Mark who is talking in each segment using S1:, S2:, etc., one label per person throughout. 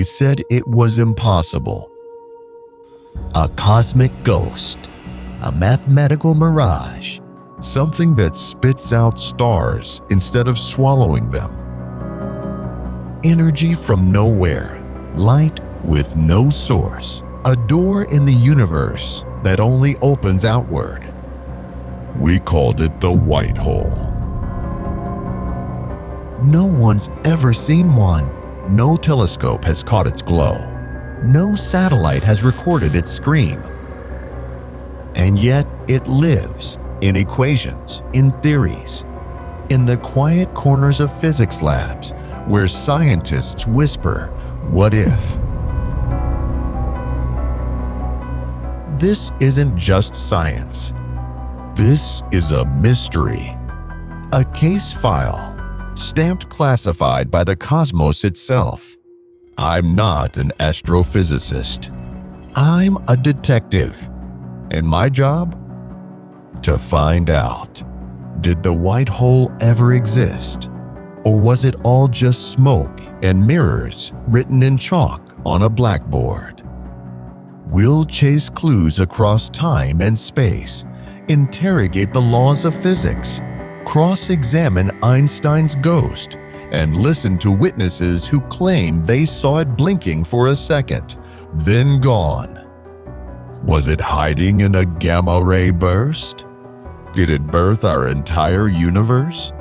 S1: they said it was impossible. A cosmic ghost, a mathematical mirage, something that spits out stars instead of swallowing them. Energy from nowhere, light with no source, a door in the universe that only opens outward. We called it the white hole. No one's ever seen one. No telescope has caught its glow. No satellite has recorded its scream. And yet it lives in equations, in theories, in the quiet corners of physics labs where scientists whisper, "What if?" This isn't just science. This is a mystery. A case file, stamped classified by the cosmos itself. I'm not an astrophysicist. I'm a detective. And my job? To find out. Did the white hole ever exist? Or was it all just smoke and mirrors written in chalk on a blackboard? We'll chase clues across time and space, interrogate the laws of physics, cross-examine Einstein's ghost, and listen to witnesses who claim they saw it blinking for a second, then gone. Was it hiding in a gamma-ray burst? Did it birth our entire universe?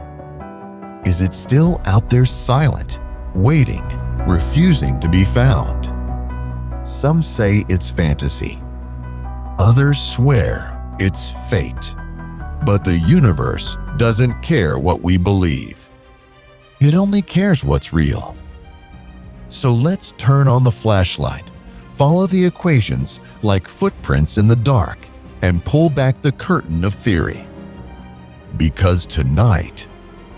S1: Is it still out there silent, waiting, refusing to be found? Some say it's fantasy. Others swear it's fate. But the universe doesn't care what we believe. It only cares what's real. So let's turn on the flashlight, follow the equations like footprints in the dark, and pull back the curtain of theory. Because tonight,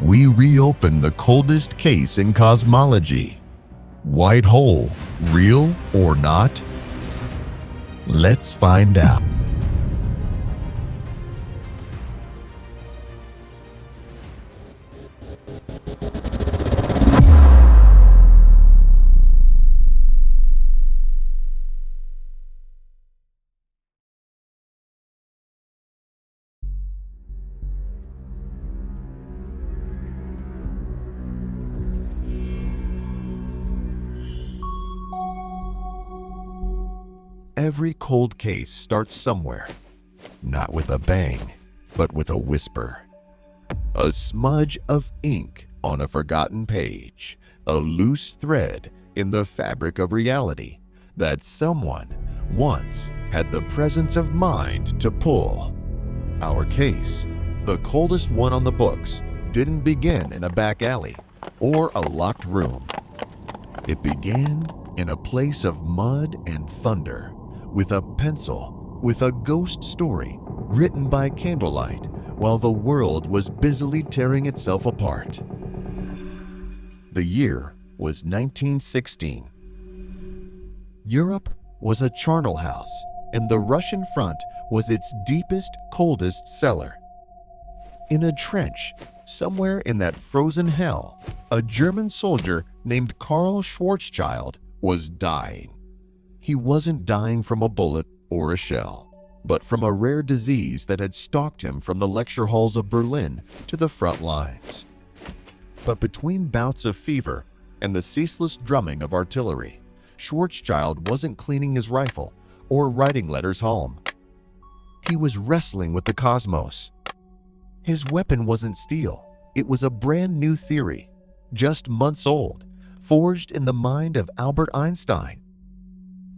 S1: we reopen the coldest case in cosmology. White hole, real or not? Let's find out. Every cold case starts somewhere, not with a bang, but with a whisper. A smudge of ink on a forgotten page, a loose thread in the fabric of reality that someone once had the presence of mind to pull. Our case, the coldest one on the books, didn't begin in a back alley or a locked room. It began in a place of mud and thunder, with a pencil, with a ghost story written by candlelight while the world was busily tearing itself apart. The year was 1916. Europe was a charnel house, and the Russian front was its deepest, coldest cellar. In a trench, somewhere in that frozen hell, a German soldier named Karl Schwarzschild was dying. He wasn't dying from a bullet or a shell, but from a rare disease that had stalked him from the lecture halls of Berlin to the front lines. But between bouts of fever and the ceaseless drumming of artillery, Schwarzschild wasn't cleaning his rifle or writing letters home. He was wrestling with the cosmos. His weapon wasn't steel. It was a brand new theory, just months old, forged in the mind of Albert Einstein.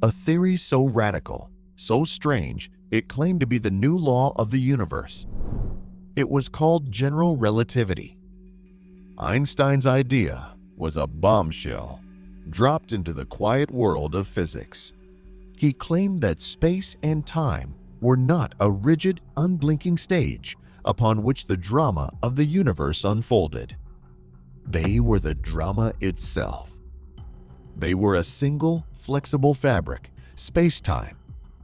S1: A theory so radical, so strange, it claimed to be the new law of the universe. It was called general relativity. Einstein's idea was a bombshell, dropped into the quiet world of physics. He claimed that space and time were not a rigid, unblinking stage upon which the drama of the universe unfolded. They were the drama itself. They were a single, flexible fabric, space-time,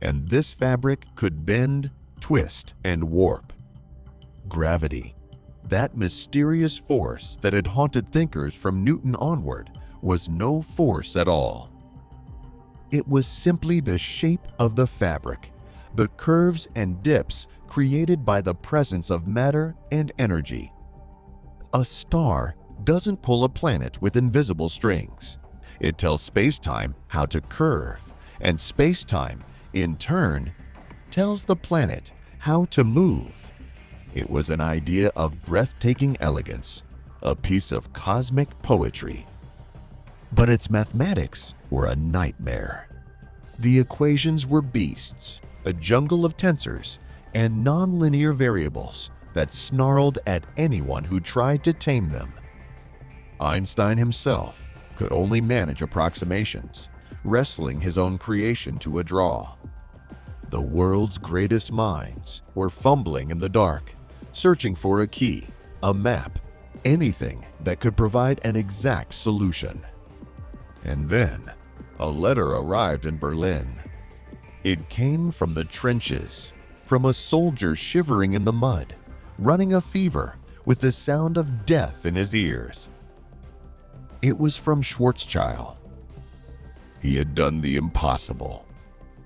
S1: and this fabric could bend, twist, and warp. Gravity, that mysterious force that had haunted thinkers from Newton onward, was no force at all. It was simply the shape of the fabric, the curves and dips created by the presence of matter and energy. A star doesn't pull a planet with invisible strings. It tells space-time how to curve, and space-time, in turn, tells the planet how to move. It was an idea of breathtaking elegance, a piece of cosmic poetry. But its mathematics were a nightmare. The equations were beasts, a jungle of tensors and nonlinear variables that snarled at anyone who tried to tame them. Einstein himself could only manage approximations, wrestling his own creation to a draw. The world's greatest minds were fumbling in the dark, searching for a key, a map, anything that could provide an exact solution. And then, a letter arrived in Berlin. It came from the trenches, from a soldier shivering in the mud, running a fever with the sound of death in his ears. It was from Schwarzschild. He had done the impossible.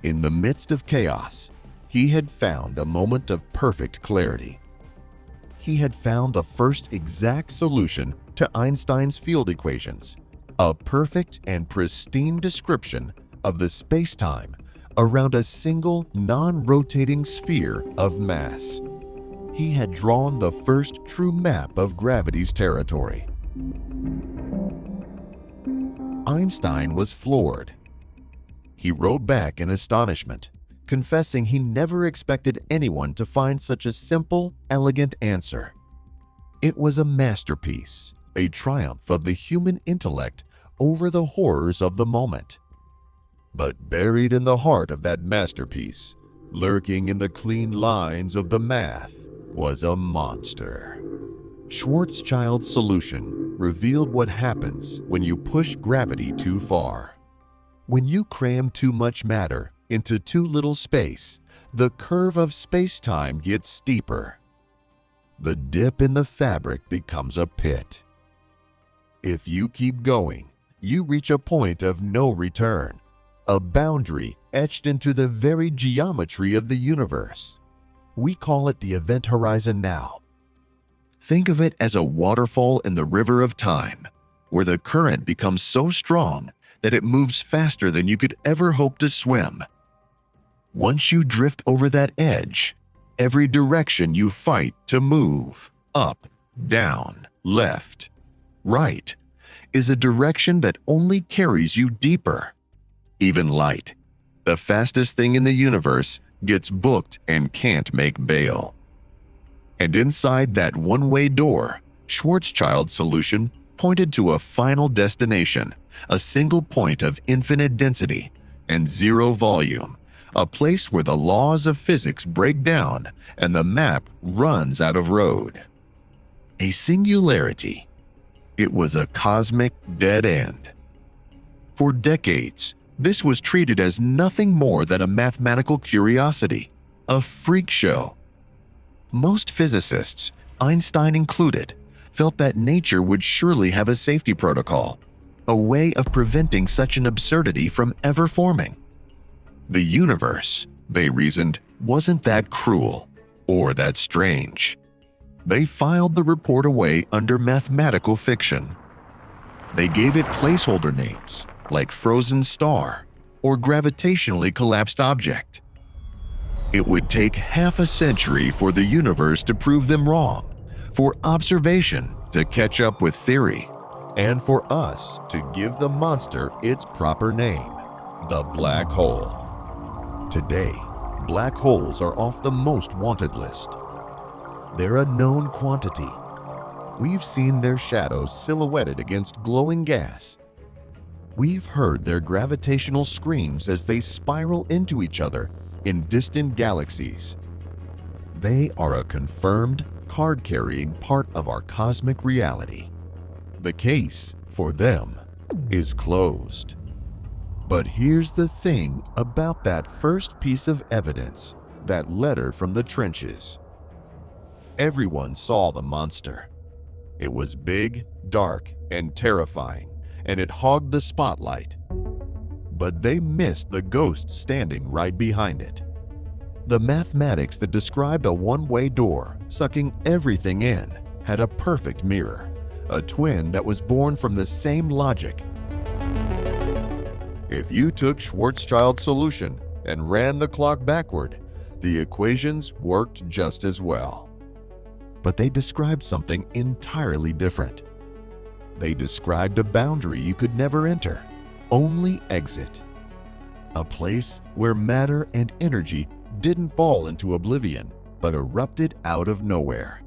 S1: In the midst of chaos, he had found a moment of perfect clarity. He had found the first exact solution to Einstein's field equations, a perfect and pristine description of the space-time around a single non-rotating sphere of mass. He had drawn the first true map of gravity's territory. Einstein was floored. He wrote back in astonishment, confessing he never expected anyone to find such a simple, elegant answer. It was a masterpiece, a triumph of the human intellect over the horrors of the moment. But buried in the heart of that masterpiece, lurking in the clean lines of the math, was a monster. Schwarzschild's solution revealed what happens when you push gravity too far. When you cram too much matter into too little space, the curve of space-time gets steeper. The dip in the fabric becomes a pit. If you keep going, you reach a point of no return, a boundary etched into the very geometry of the universe. We call it the event horizon now. Think of it as a waterfall in the river of time, where the current becomes so strong that it moves faster than you could ever hope to swim. Once you drift over that edge, every direction you fight to move, up, down, left, right, is a direction that only carries you deeper. Even light, the fastest thing in the universe, gets booked and can't make bail. And inside that one-way door, Schwarzschild's solution pointed to a final destination, a single point of infinite density and zero volume, a place where the laws of physics break down and the map runs out of road. A singularity. It was a cosmic dead end. For decades, this was treated as nothing more than a mathematical curiosity, a freak show. Most physicists, Einstein included, felt that nature would surely have a safety protocol, a way of preventing such an absurdity from ever forming. The universe, they reasoned, wasn't that cruel or that strange. They filed the report away under mathematical fiction. They gave it placeholder names like frozen star or gravitationally collapsed object. It would take half a century for the universe to prove them wrong, for observation to catch up with theory, and for us to give the monster its proper name, the black hole. Today, black holes are off the most wanted list. They're a known quantity. We've seen their shadows silhouetted against glowing gas. We've heard their gravitational screams as they spiral into each other in distant galaxies. They are a confirmed, card-carrying part of our cosmic reality. The case, for them, is closed. But here's the thing about that first piece of evidence, that letter from the trenches. Everyone saw the monster. It was big, dark, and terrifying, and it hogged the spotlight. but they missed the ghost standing right behind it. The mathematics that described a one-way door sucking everything in had a perfect mirror, a twin that was born from the same logic. If you took Schwarzschild's solution and ran the clock backward, the equations worked just as well. But they described something entirely different. They described a boundary you could never enter, only exit. A place where matter and energy didn't fall into oblivion, but erupted out of nowhere.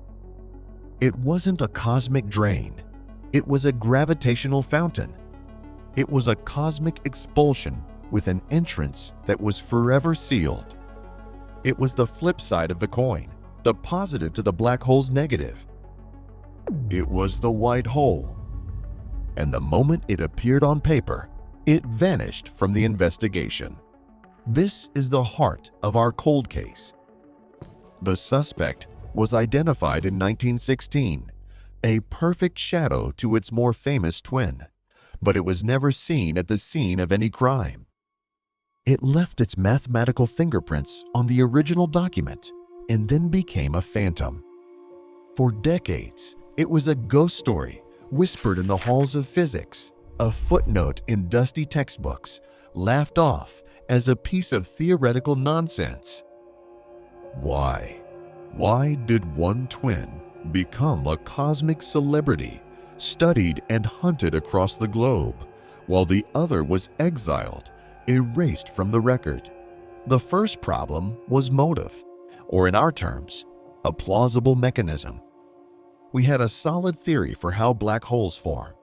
S1: It wasn't a cosmic drain. It was a gravitational fountain. It was a cosmic expulsion with an entrance that was forever sealed. It was the flip side of the coin, the positive to the black hole's negative. It was the white hole. And the moment it appeared on paper, it vanished from the investigation. This is the heart of our cold case. The suspect was identified in 1916, a perfect shadow to its more famous twin, but it was never seen at the scene of any crime. It left its mathematical fingerprints on the original document and then became a phantom. For decades, it was a ghost story whispered in the halls of physics, a footnote in dusty textbooks, laughed off as a piece of theoretical nonsense. Why? Why did one twin become a cosmic celebrity, studied and hunted across the globe, while the other was exiled, erased from the record? The first problem was motive, or in our terms, a plausible mechanism. We had a solid theory for how black holes form.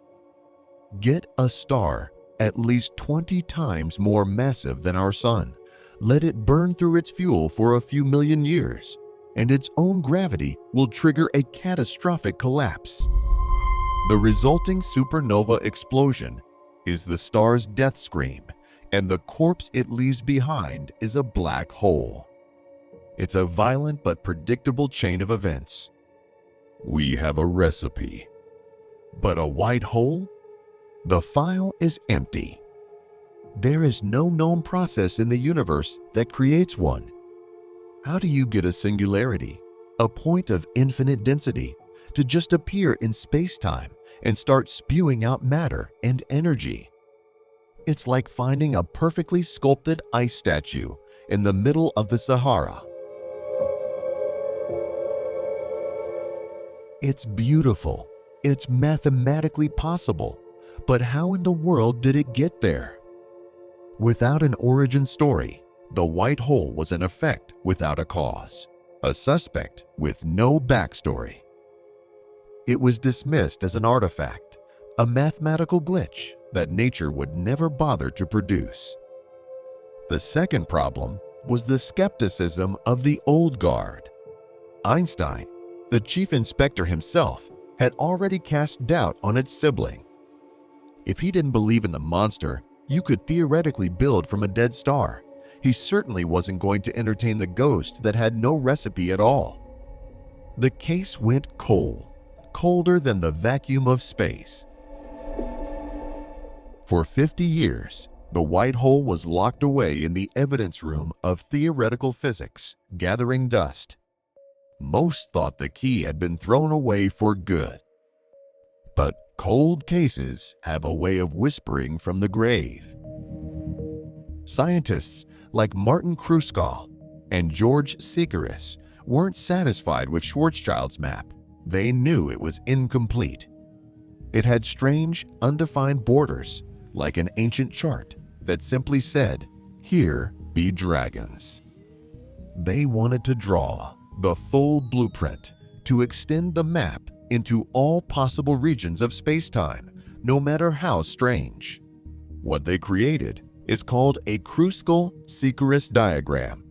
S1: Get a star at least 20 times more massive than our sun, let it burn through its fuel for a few million years, and its own gravity will trigger a catastrophic collapse. The resulting supernova explosion is the star's death scream, and the corpse it leaves behind is a black hole. It's a violent but predictable chain of events. We have a recipe. But a white hole? The file is empty. There is no known process in the universe that creates one. How do you get a singularity, a point of infinite density, to just appear in space-time and start spewing out matter and energy? It's like finding a perfectly sculpted ice statue in the middle of the Sahara. It's beautiful. It's mathematically possible. But how in the world did it get there? Without an origin story, the white hole was an effect without a cause, a suspect with no backstory. It was dismissed as an artifact, a mathematical glitch that nature would never bother to produce. The second problem was the skepticism of the old guard. Einstein, the chief inspector himself, had already cast doubt on its sibling. If he didn't believe in the monster you could theoretically build from a dead star, he certainly wasn't going to entertain the ghost that had no recipe at all. The case went cold, colder than the vacuum of space. For 50 years, the white hole was locked away in the evidence room of theoretical physics, gathering dust. Most thought the key had been thrown away for good. But cold cases have a way of whispering from the grave. Scientists like Martin Kruskal and George Sikaris weren't satisfied with Schwarzschild's map. They knew it was incomplete. It had strange, undefined borders, like an ancient chart that simply said, "Here be dragons." They wanted to draw the full blueprint to extend the map into all possible regions of space-time, no matter how strange. What they created is called a Kruskal-Sikaris diagram.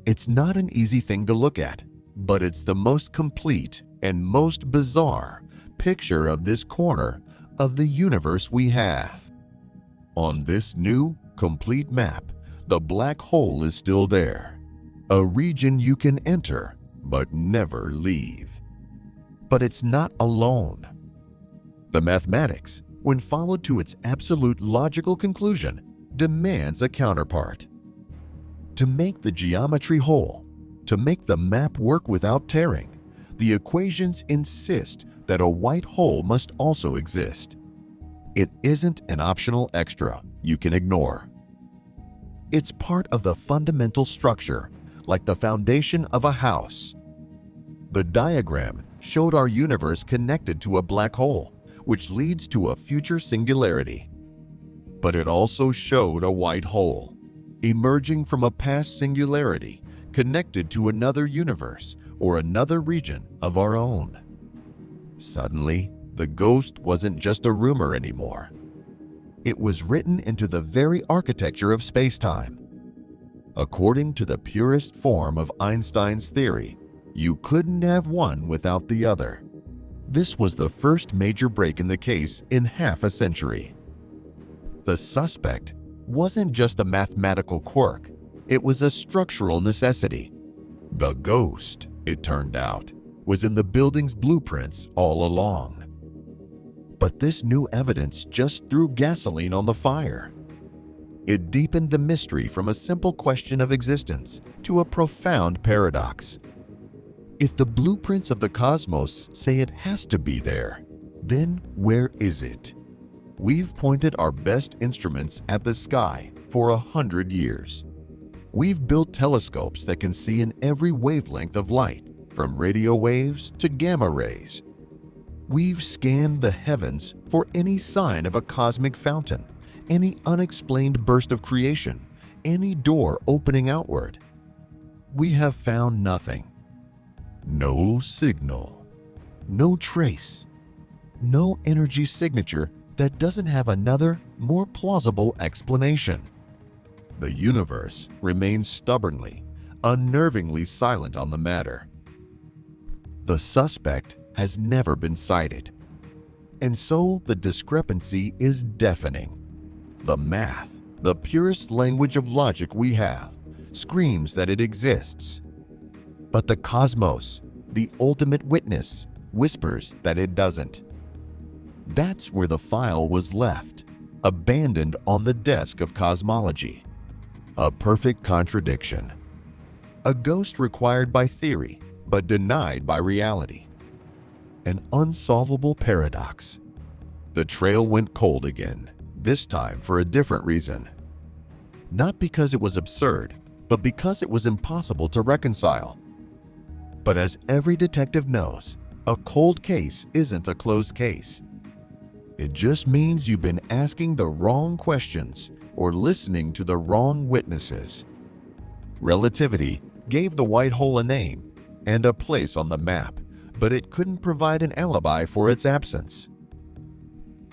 S1: It's not an easy thing to look at, but it's the most complete and most bizarre picture of this corner of the universe we have. On this new, complete map, the black hole is still there, a region you can enter but never leave. But it's not alone. The mathematics, when followed to its absolute logical conclusion, demands a counterpart. To make the geometry whole, to make the map work without tearing, the equations insist that a white hole must also exist. It isn't an optional extra you can ignore. It's part of the fundamental structure, like the foundation of a house. The diagram showed our universe connected to a black hole, which leads to a future singularity. But it also showed a white hole, emerging from a past singularity connected to another universe or another region of our own. Suddenly, the ghost wasn't just a rumor anymore. It was written into the very architecture of space-time. According to the purest form of Einstein's theory, you couldn't have one without the other. This was the first major break in the case in half a century. The suspect wasn't just a mathematical quirk, it was a structural necessity. The ghost, it turned out, was in the building's blueprints all along. But this new evidence just threw gasoline on the fire. It deepened the mystery from a simple question of existence to a profound paradox. If the blueprints of the cosmos say it has to be there, then where is it? We've pointed our best instruments at the sky for 100 years. We've built telescopes that can see in every wavelength of light, from radio waves to gamma rays. We've scanned the heavens for any sign of a cosmic fountain, any unexplained burst of creation, any door opening outward. We have found nothing. No signal, no trace, no energy signature that doesn't have another, more plausible explanation. The universe remains stubbornly, unnervingly silent on the matter. The suspect has never been cited, and so the discrepancy is deafening. The math, the purest language of logic we have, screams that it exists. But the cosmos, the ultimate witness, whispers that it doesn't. That's where the file was left, abandoned on the desk of cosmology. A perfect contradiction. A ghost required by theory, but denied by reality. An unsolvable paradox. The trail went cold again, this time for a different reason. Not because it was absurd, but because it was impossible to reconcile. But as every detective knows, a cold case isn't a closed case. It just means you've been asking the wrong questions or listening to the wrong witnesses. Relativity gave the white hole a name and a place on the map, but it couldn't provide an alibi for its absence.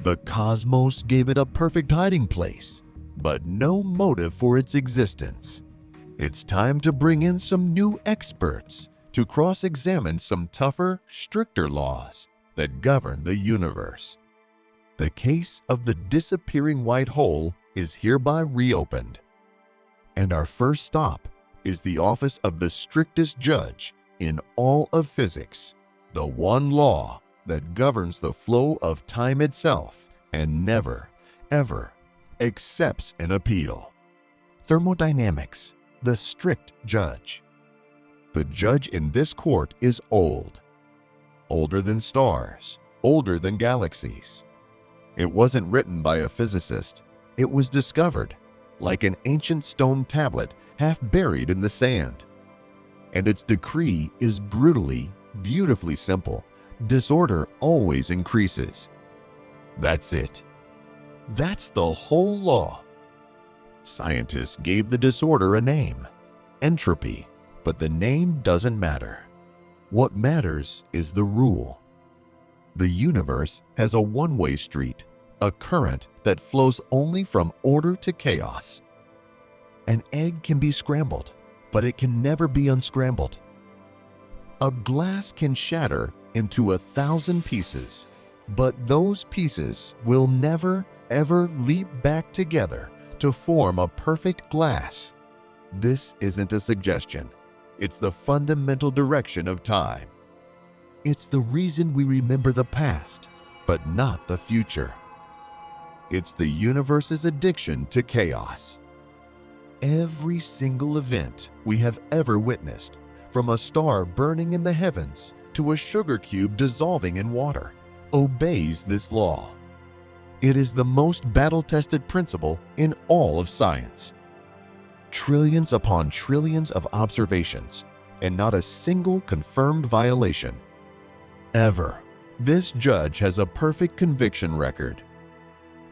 S1: The cosmos gave it a perfect hiding place, but no motive for its existence. It's time to bring in some new experts to cross-examine some tougher, stricter laws that govern the universe. The case of the disappearing white hole is hereby reopened. And our first stop is the office of the strictest judge in all of physics, the one law that governs the flow of time itself and never, ever accepts an appeal. Thermodynamics, the strict judge. The judge in this court is old. Older than stars, older than galaxies. It wasn't written by a physicist. It was discovered, like an ancient stone tablet half buried in the sand. And its decree is brutally, beautifully simple. Disorder always increases. That's it. That's the whole law. Scientists gave the disorder a name, entropy, but the name doesn't matter. What matters is the rule. The universe has a one-way street, a current that flows only from order to chaos. An egg can be scrambled, but it can never be unscrambled. A glass can shatter into 1,000 pieces, but those pieces will never, ever leap back together to form a perfect glass. This isn't a suggestion. It's the fundamental direction of time. It's the reason we remember the past, but not the future. It's the universe's addiction to chaos. Every single event we have ever witnessed, from a star burning in the heavens to a sugar cube dissolving in water, obeys this law. It is the most battle-tested principle in all of science. Trillions upon trillions of observations, and not a single confirmed violation. Ever. This judge has a perfect conviction record.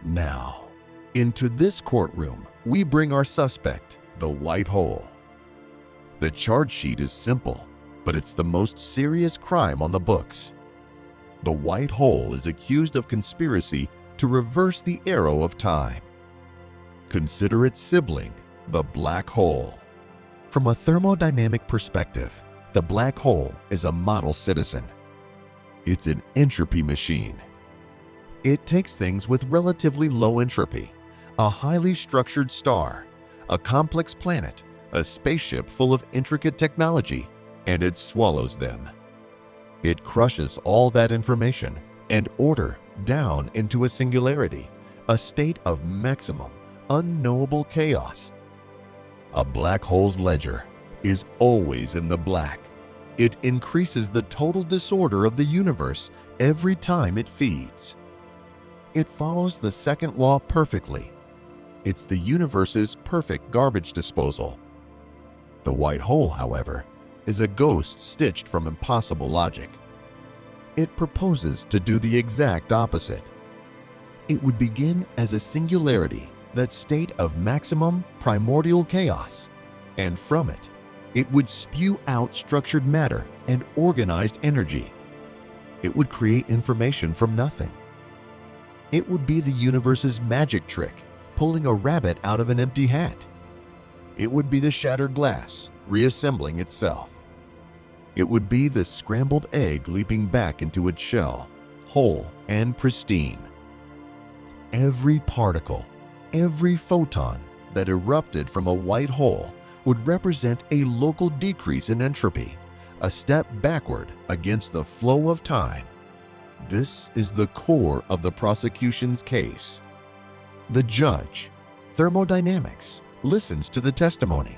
S1: Now, into this courtroom, we bring our suspect, the white hole. The charge sheet is simple, but it's the most serious crime on the books. The white hole is accused of conspiracy to reverse the arrow of time. Consider its sibling, the black hole. From a thermodynamic perspective, the black hole is a model citizen. It's an entropy machine. It takes things with relatively low entropy, a highly structured star, a complex planet, a spaceship full of intricate technology, and it swallows them. It crushes all that information and order down into a singularity, a state of maximum, unknowable chaos. A black hole's ledger is always in the black. It increases the total disorder of the universe every time it feeds. It follows the second law perfectly. It's the universe's perfect garbage disposal. The white hole, however, is a ghost stitched from impossible logic. It proposes to do the exact opposite. It would begin as a singularity, that state of maximum primordial chaos, and from it, it would spew out structured matter and organized energy. It would create information from nothing. It would be the universe's magic trick, pulling a rabbit out of an empty hat. It would be the shattered glass, reassembling itself. It would be the scrambled egg leaping back into its shell, whole and pristine. Every particle, every photon that erupted from a white hole would represent a local decrease in entropy, a step backward against the flow of time. This is the core of the prosecution's case. The judge, thermodynamics, listens to the testimony.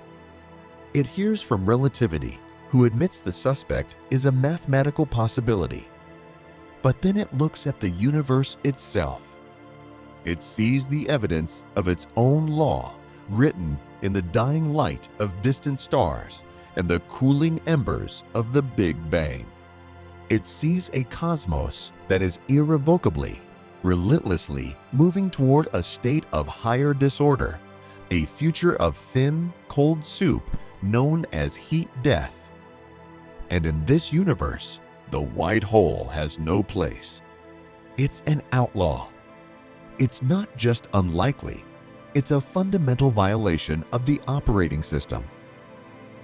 S1: It hears from relativity, who admits the suspect is a mathematical possibility. But then it looks at the universe itself. It sees the evidence of its own law written in the dying light of distant stars and the cooling embers of the Big Bang. It sees a cosmos that is irrevocably, relentlessly moving toward a state of higher disorder, a future of thin, cold soup known as heat death. And in this universe, the white hole has no place. It's an outlaw. It's not just unlikely, it's a fundamental violation of the operating system.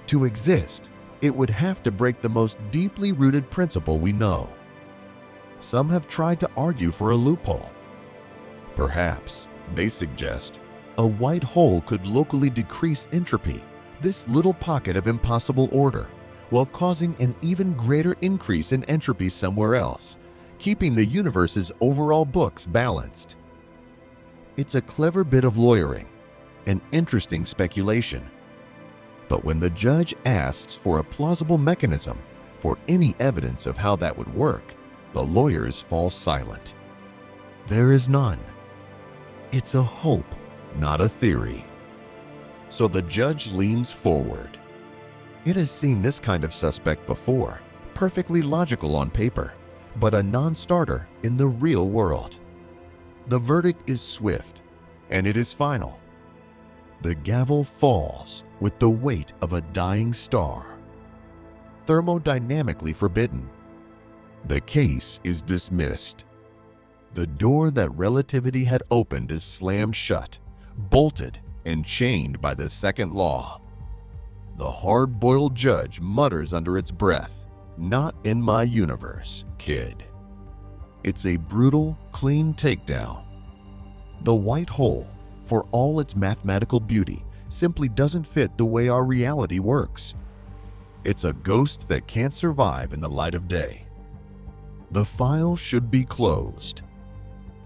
S1: To exist, it would have to break the most deeply rooted principle we know. Some have tried to argue for a loophole. Perhaps, they suggest, a white hole could locally decrease entropy, this little pocket of impossible order, while causing an even greater increase in entropy somewhere else, keeping the universe's overall books balanced. It's a clever bit of lawyering, an interesting speculation. But when the judge asks for a plausible mechanism, for any evidence of how that would work, the lawyers fall silent. There is none. It's a hope, not a theory. So the judge leans forward. It has seen this kind of suspect before, perfectly logical on paper, but a non-starter in the real world. The verdict is swift, and it is final. The gavel falls with the weight of a dying star. Thermodynamically forbidden. The case is dismissed. The door that relativity had opened is slammed shut, bolted, and chained by the second law. The hard-boiled judge mutters under its breath, "Not in my universe, kid." It's a brutal, clean takedown. The white hole, for all its mathematical beauty, simply doesn't fit the way our reality works. It's a ghost that can't survive in the light of day. The file should be closed,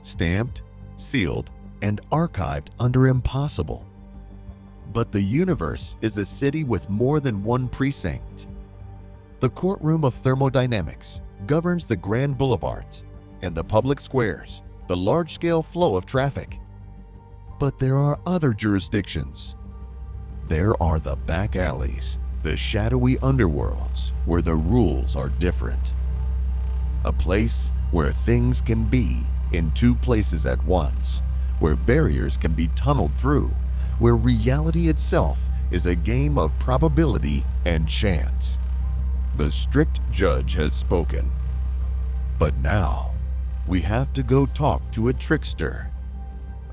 S1: stamped, sealed, and archived under impossible. But the universe is a city with more than one precinct. The courtroom of thermodynamics governs the grand boulevards and the public squares, the large-scale flow of traffic. But there are other jurisdictions. There are the back alleys, the shadowy underworlds where the rules are different. A place where things can be in two places at once, where barriers can be tunneled through, where reality itself is a game of probability and chance. The strict judge has spoken. But now, we have to go talk to a trickster,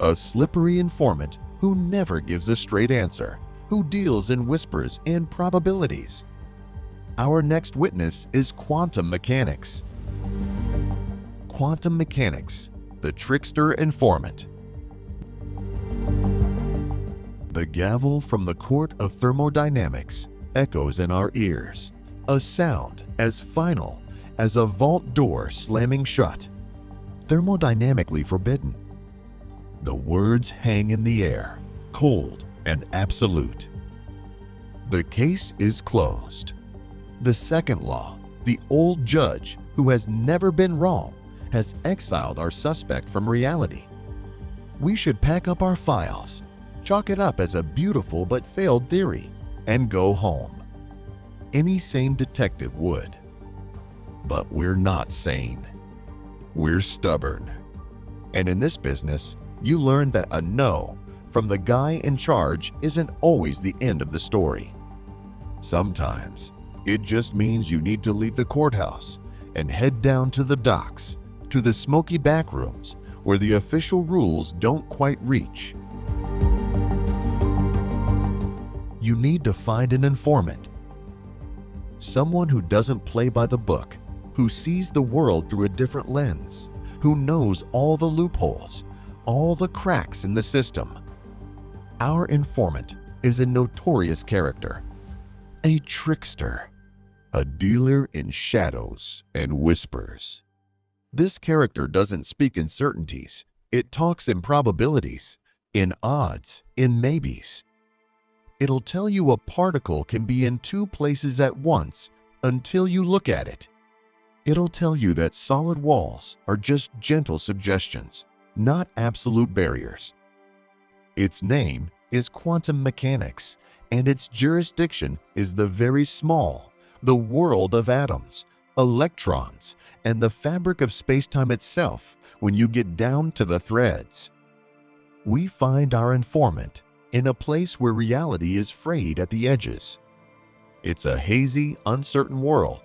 S1: a slippery informant who never gives a straight answer, who deals in whispers and probabilities. Our next witness is quantum mechanics. Quantum mechanics, the trickster informant. The gavel from the court of thermodynamics echoes in our ears, a sound as final as a vault door slamming shut, thermodynamically forbidden. The words hang in the air, cold and absolute. The case is closed. The second law, the old judge who has never been wrong, has exiled our suspect from reality. We should pack up our files, chalk it up as a beautiful but failed theory, and go home. Any sane detective would. But we're not sane. We're stubborn. And in this business, you learn that a no from the guy in charge isn't always the end of the story. Sometimes, it just means you need to leave the courthouse and head down to the docks, to the smoky back rooms where the official rules don't quite reach. You need to find an informant. Someone who doesn't play by the book, who sees the world through a different lens, who knows all the loopholes, all the cracks in the system. Our informant is a notorious character, a trickster, a dealer in shadows and whispers. This character doesn't speak in certainties. It talks in probabilities, in odds, in maybes. It'll tell you a particle can be in two places at once until you look at it. It'll tell you that solid walls are just gentle suggestions, not absolute barriers. Its name is quantum mechanics, and its jurisdiction is the very small, the world of atoms, electrons, and the fabric of space-time itself when you get down to the threads. We find our informant in a place where reality is frayed at the edges. It's a hazy, uncertain world,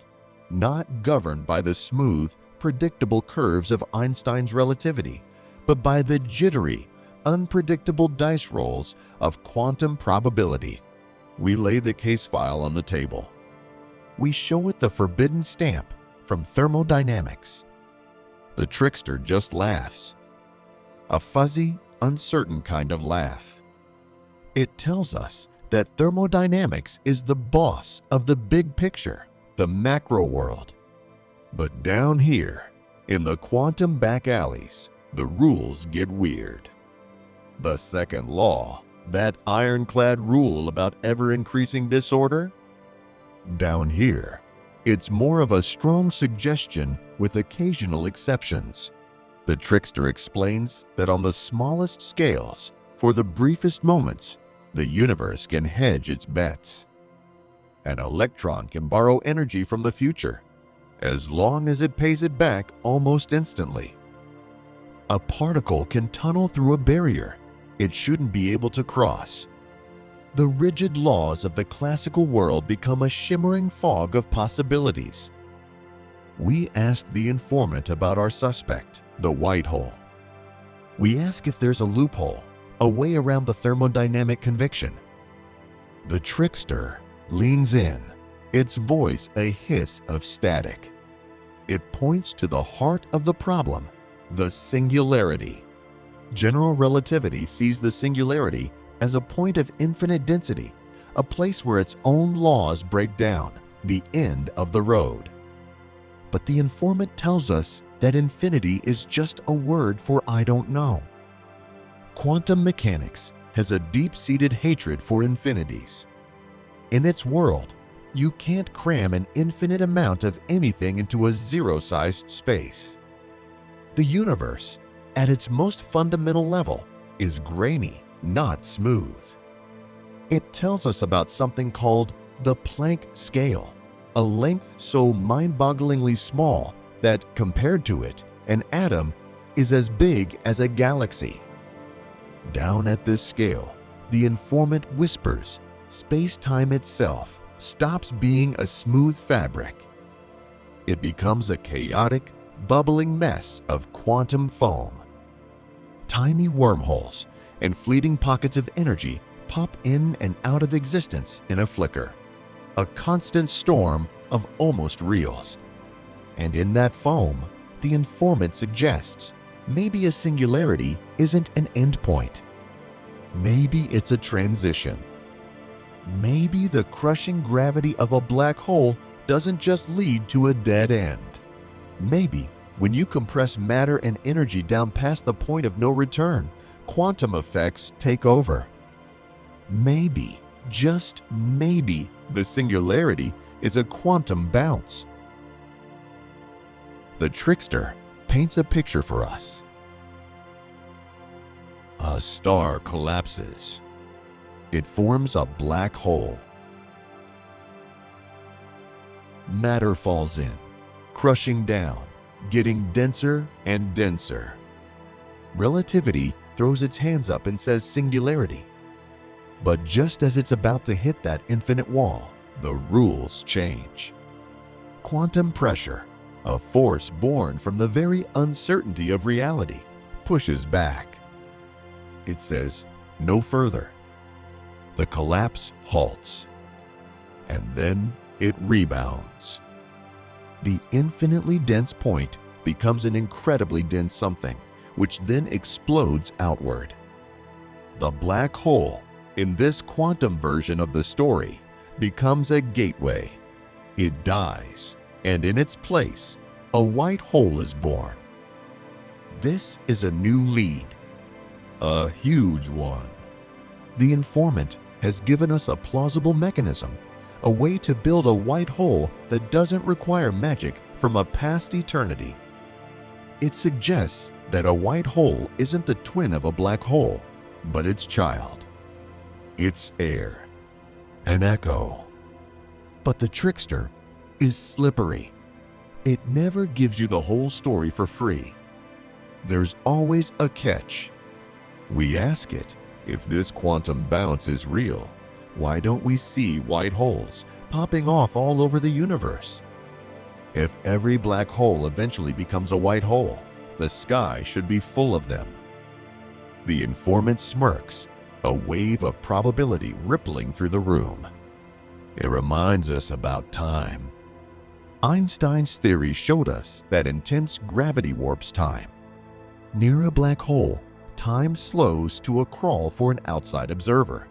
S1: not governed by the smooth, predictable curves of Einstein's relativity, but by the jittery, unpredictable dice rolls of quantum probability. We lay the case file on the table. We show it the forbidden stamp from thermodynamics. The trickster just laughs. A fuzzy, uncertain kind of laugh. It tells us that thermodynamics is the boss of the big picture, the macro world. But down here, in the quantum back alleys, the rules get weird. The second law, that ironclad rule about ever-increasing disorder? Down here, it's more of a strong suggestion with occasional exceptions. The trickster explains that on the smallest scales, for the briefest moments, the universe can hedge its bets. An electron can borrow energy from the future, as long as it pays it back almost instantly. A particle can tunnel through a barrier it shouldn't be able to cross. The rigid laws of the classical world become a shimmering fog of possibilities. We ask the informant about our suspect, the white hole. We ask if there's a loophole, a way around the thermodynamic conviction. The trickster leans in, its voice a hiss of static. It points to the heart of the problem, the singularity. General relativity sees the singularity as a point of infinite density, a place where its own laws break down, the end of the road. But the informant tells us that infinity is just a word for I don't know. Quantum mechanics has a deep-seated hatred for infinities. In its world, you can't cram an infinite amount of anything into a zero-sized space. The universe, at its most fundamental level, is grainy, not smooth. It tells us about something called the Planck scale, a length so mind-bogglingly small that, compared to it, an atom is as big as a galaxy. Down at this scale, the informant whispers, space-time itself stops being a smooth fabric. It becomes a chaotic, bubbling mess of quantum foam. Tiny wormholes and fleeting pockets of energy pop in and out of existence in a flicker, a constant storm of almost reals. And in that foam, the informant suggests maybe a singularity isn't an endpoint. Maybe it's a transition. Maybe the crushing gravity of a black hole doesn't just lead to a dead end. Maybe when you compress matter and energy down past the point of no return, quantum effects take over. Maybe, just maybe, the singularity is a quantum bounce. The trickster paints a picture for us. A star collapses. It forms a black hole. Matter falls in, crushing down, getting denser and denser. Relativity throws its hands up and says singularity. But just as it's about to hit that infinite wall, the rules change. Quantum pressure, a force born from the very uncertainty of reality, pushes back. It says, no further. The collapse halts, and then it rebounds. The infinitely dense point becomes an incredibly dense something, which then explodes outward. The black hole, in this quantum version of the story, becomes a gateway. It dies, and in its place, a white hole is born. This is a new lead, a huge one. The informant has given us a plausible mechanism, a way to build a white hole that doesn't require magic from a past eternity. It suggests that a white hole isn't the twin of a black hole, but its child, its heir, an echo. But the trickster is slippery. It never gives you the whole story for free. There's always a catch. We ask it, if this quantum bounce is real, why don't we see white holes popping off all over the universe? If every black hole eventually becomes a white hole, the sky should be full of them. The informant smirks, a wave of probability rippling through the room. It reminds us about time. Einstein's theory showed us that intense gravity warps time. Near a black hole, time slows to a crawl for an outside observer.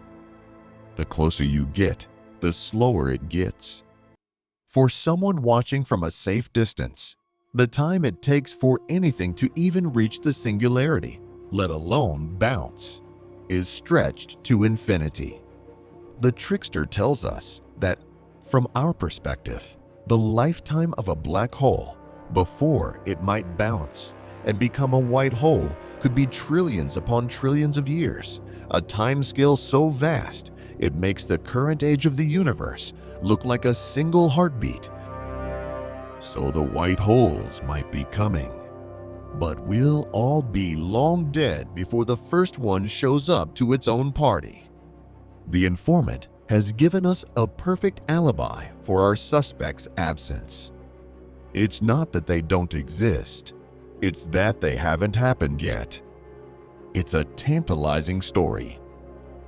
S1: The closer you get, the slower it gets. For someone watching from a safe distance, the time it takes for anything to even reach the singularity, let alone bounce, is stretched to infinity. The trickster tells us that, from our perspective, the lifetime of a black hole, before it might bounce and become a white hole, could be trillions upon trillions of years, a timescale so vast it makes the current age of the universe look like a single heartbeat. So the white holes might be coming, but we'll all be long dead before the first one shows up to its own party. The informant has given us a perfect alibi for our suspect's absence. It's not that they don't exist, it's that they haven't happened yet. It's a tantalizing story,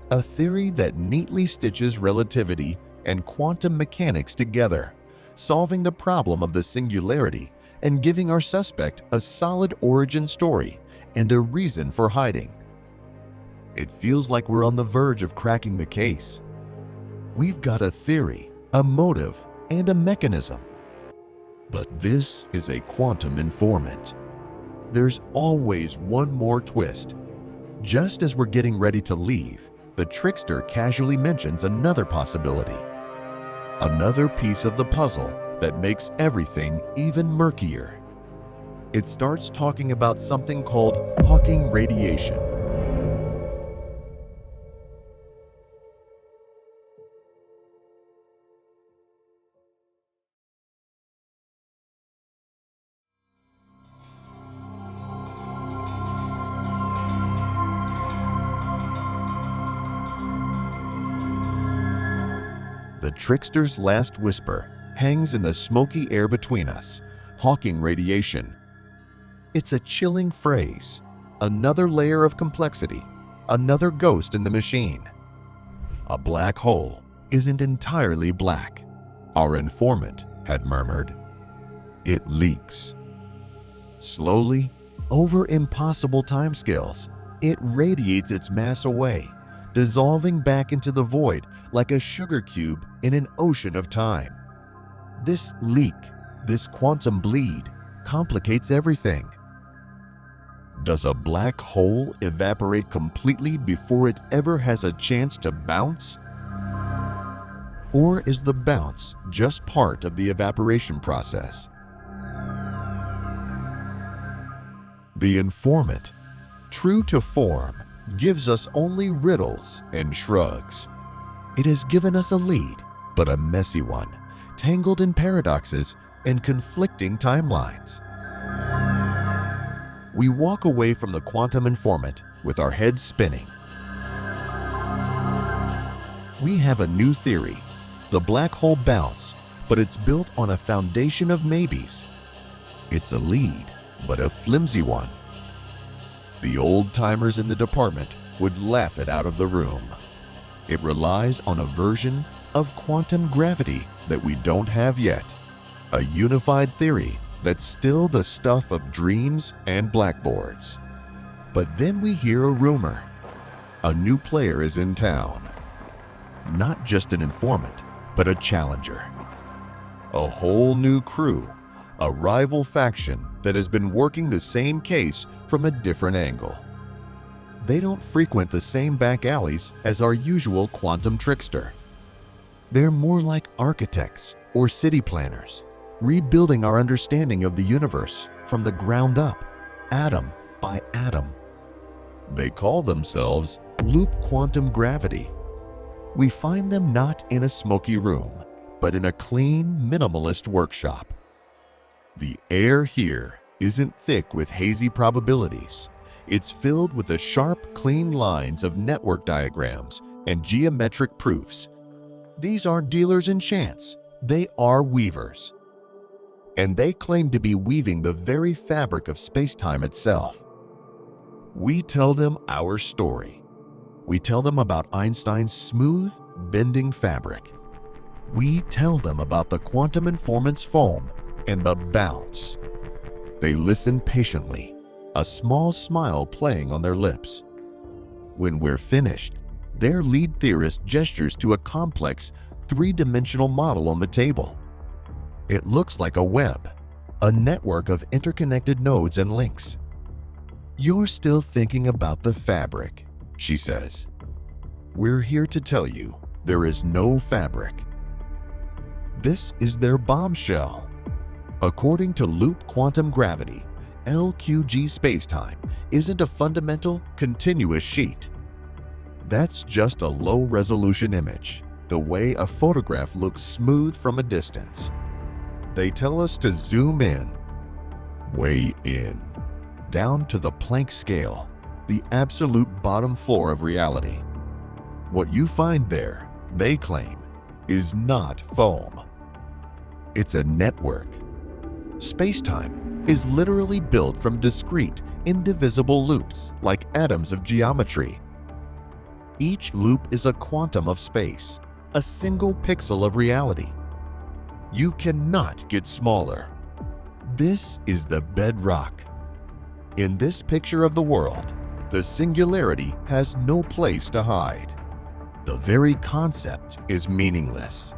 S1: a theory that neatly stitches relativity and quantum mechanics together, solving the problem of the singularity and giving our suspect a solid origin story and a reason for hiding. It feels like we're on the verge of cracking the case. We've got a theory, a motive, and a mechanism. But this is a quantum informant. There's always one more twist. Just as we're getting ready to leave, the trickster casually mentions another possibility. Another piece of the puzzle that makes everything even murkier. It starts talking about something called Hawking radiation. The trickster's last whisper hangs in the smoky air between us. Hawking radiation. It's a chilling phrase, another layer of complexity, another ghost in the machine. A black hole isn't entirely black, our informant had murmured. It leaks. Slowly, over impossible timescales, it radiates its mass away, dissolving back into the void like a sugar cube in an ocean of time. This leak, this quantum bleed, complicates everything. Does a black hole evaporate completely before it ever has a chance to bounce? Or is the bounce just part of the evaporation process? The informant, true to form, gives us only riddles and shrugs. It has given us a lead, but a messy one, tangled in paradoxes and conflicting timelines. We walk away from the quantum informant with our heads spinning. We have a new theory, the black hole bounce, but it's built on a foundation of maybes. It's a lead, but a flimsy one. The old-timers in the department would laugh it out of the room. It relies on a version of quantum gravity that we don't have yet, a unified theory that's still the stuff of dreams and blackboards. But then we hear a rumor. A new player is in town. Not just an informant, but a challenger. A whole new crew, a rival faction that has been working the same case from a different angle. They don't frequent the same back alleys as our usual quantum trickster. They're more like architects or city planners, rebuilding our understanding of the universe from the ground up, atom by atom. They call themselves Loop Quantum Gravity. We find them not in a smoky room, but in a clean, minimalist workshop. The air here isn't thick with hazy probabilities. It's filled with the sharp, clean lines of network diagrams and geometric proofs. These aren't dealers in chance, they are weavers. And they claim to be weaving the very fabric of space-time itself. We tell them our story. We tell them about Einstein's smooth, bending fabric. We tell them about the quantum informant's foam and the bounce. They listen patiently, a small smile playing on their lips. When we're finished, their lead theorist gestures to a complex, three-dimensional model on the table. It looks like a web, a network of interconnected nodes and links. "You're still thinking about the fabric," she says. "We're here to tell you there is no fabric." This is their bombshell. According to Loop Quantum Gravity, LQG spacetime isn't a fundamental, continuous sheet. That's just a low-resolution image, the way a photograph looks smooth from a distance. They tell us to zoom in, way in, down to the Planck scale, the absolute bottom floor of reality. What you find there, they claim, is not foam. It's a network. Spacetime is literally built from discrete, indivisible loops like atoms of geometry. Each loop is a quantum of space, a single pixel of reality. You cannot get smaller. This is the bedrock. In this picture of the world, the singularity has no place to hide. The very concept is meaningless.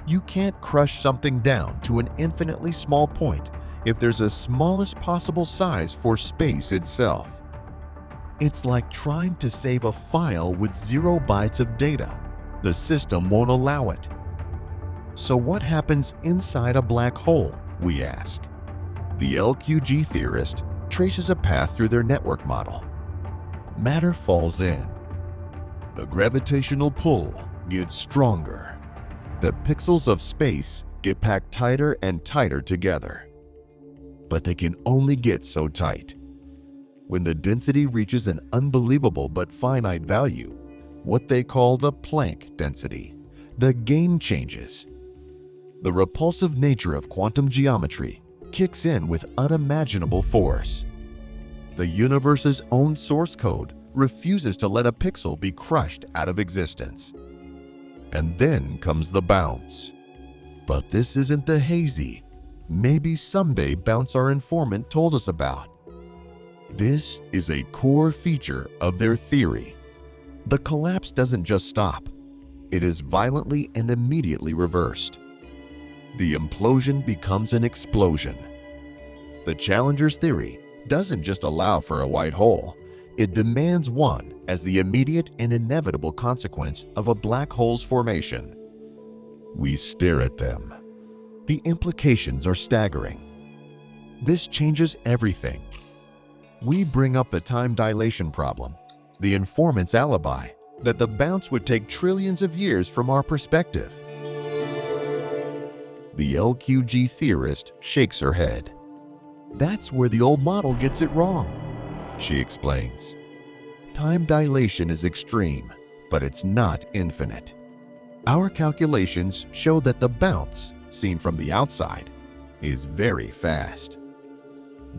S1: You can't crush something down to an infinitely small point if there's a smallest possible size for space itself. It's like trying to save a file with 0 bytes of data. The system won't allow it. So what happens inside a black hole, we ask? The LQG theorist traces a path through their network model. Matter falls in. The gravitational pull gets stronger. The pixels of space get packed tighter and tighter together. But they can only get so tight. When the density reaches an unbelievable but finite value, what they call the Planck density, the game changes. The repulsive nature of quantum geometry kicks in with unimaginable force. The universe's own source code refuses to let a pixel be crushed out of existence. And then comes the bounce. But this isn't the hazy, maybe someday bounce our informant told us about. This is a core feature of their theory. The collapse doesn't just stop. It is violently and immediately reversed. The implosion becomes an explosion. The Challenger's theory doesn't just allow for a white hole. It demands one as the immediate and inevitable consequence of a black hole's formation. We stare at them. The implications are staggering. This changes everything. We bring up the time dilation problem, the informant's alibi, that the bounce would take trillions of years from our perspective. The LQG theorist shakes her head. That's where the old model gets it wrong, she explains. Time dilation is extreme, but it's not infinite. Our calculations show that the bounce, seen from the outside, is very fast.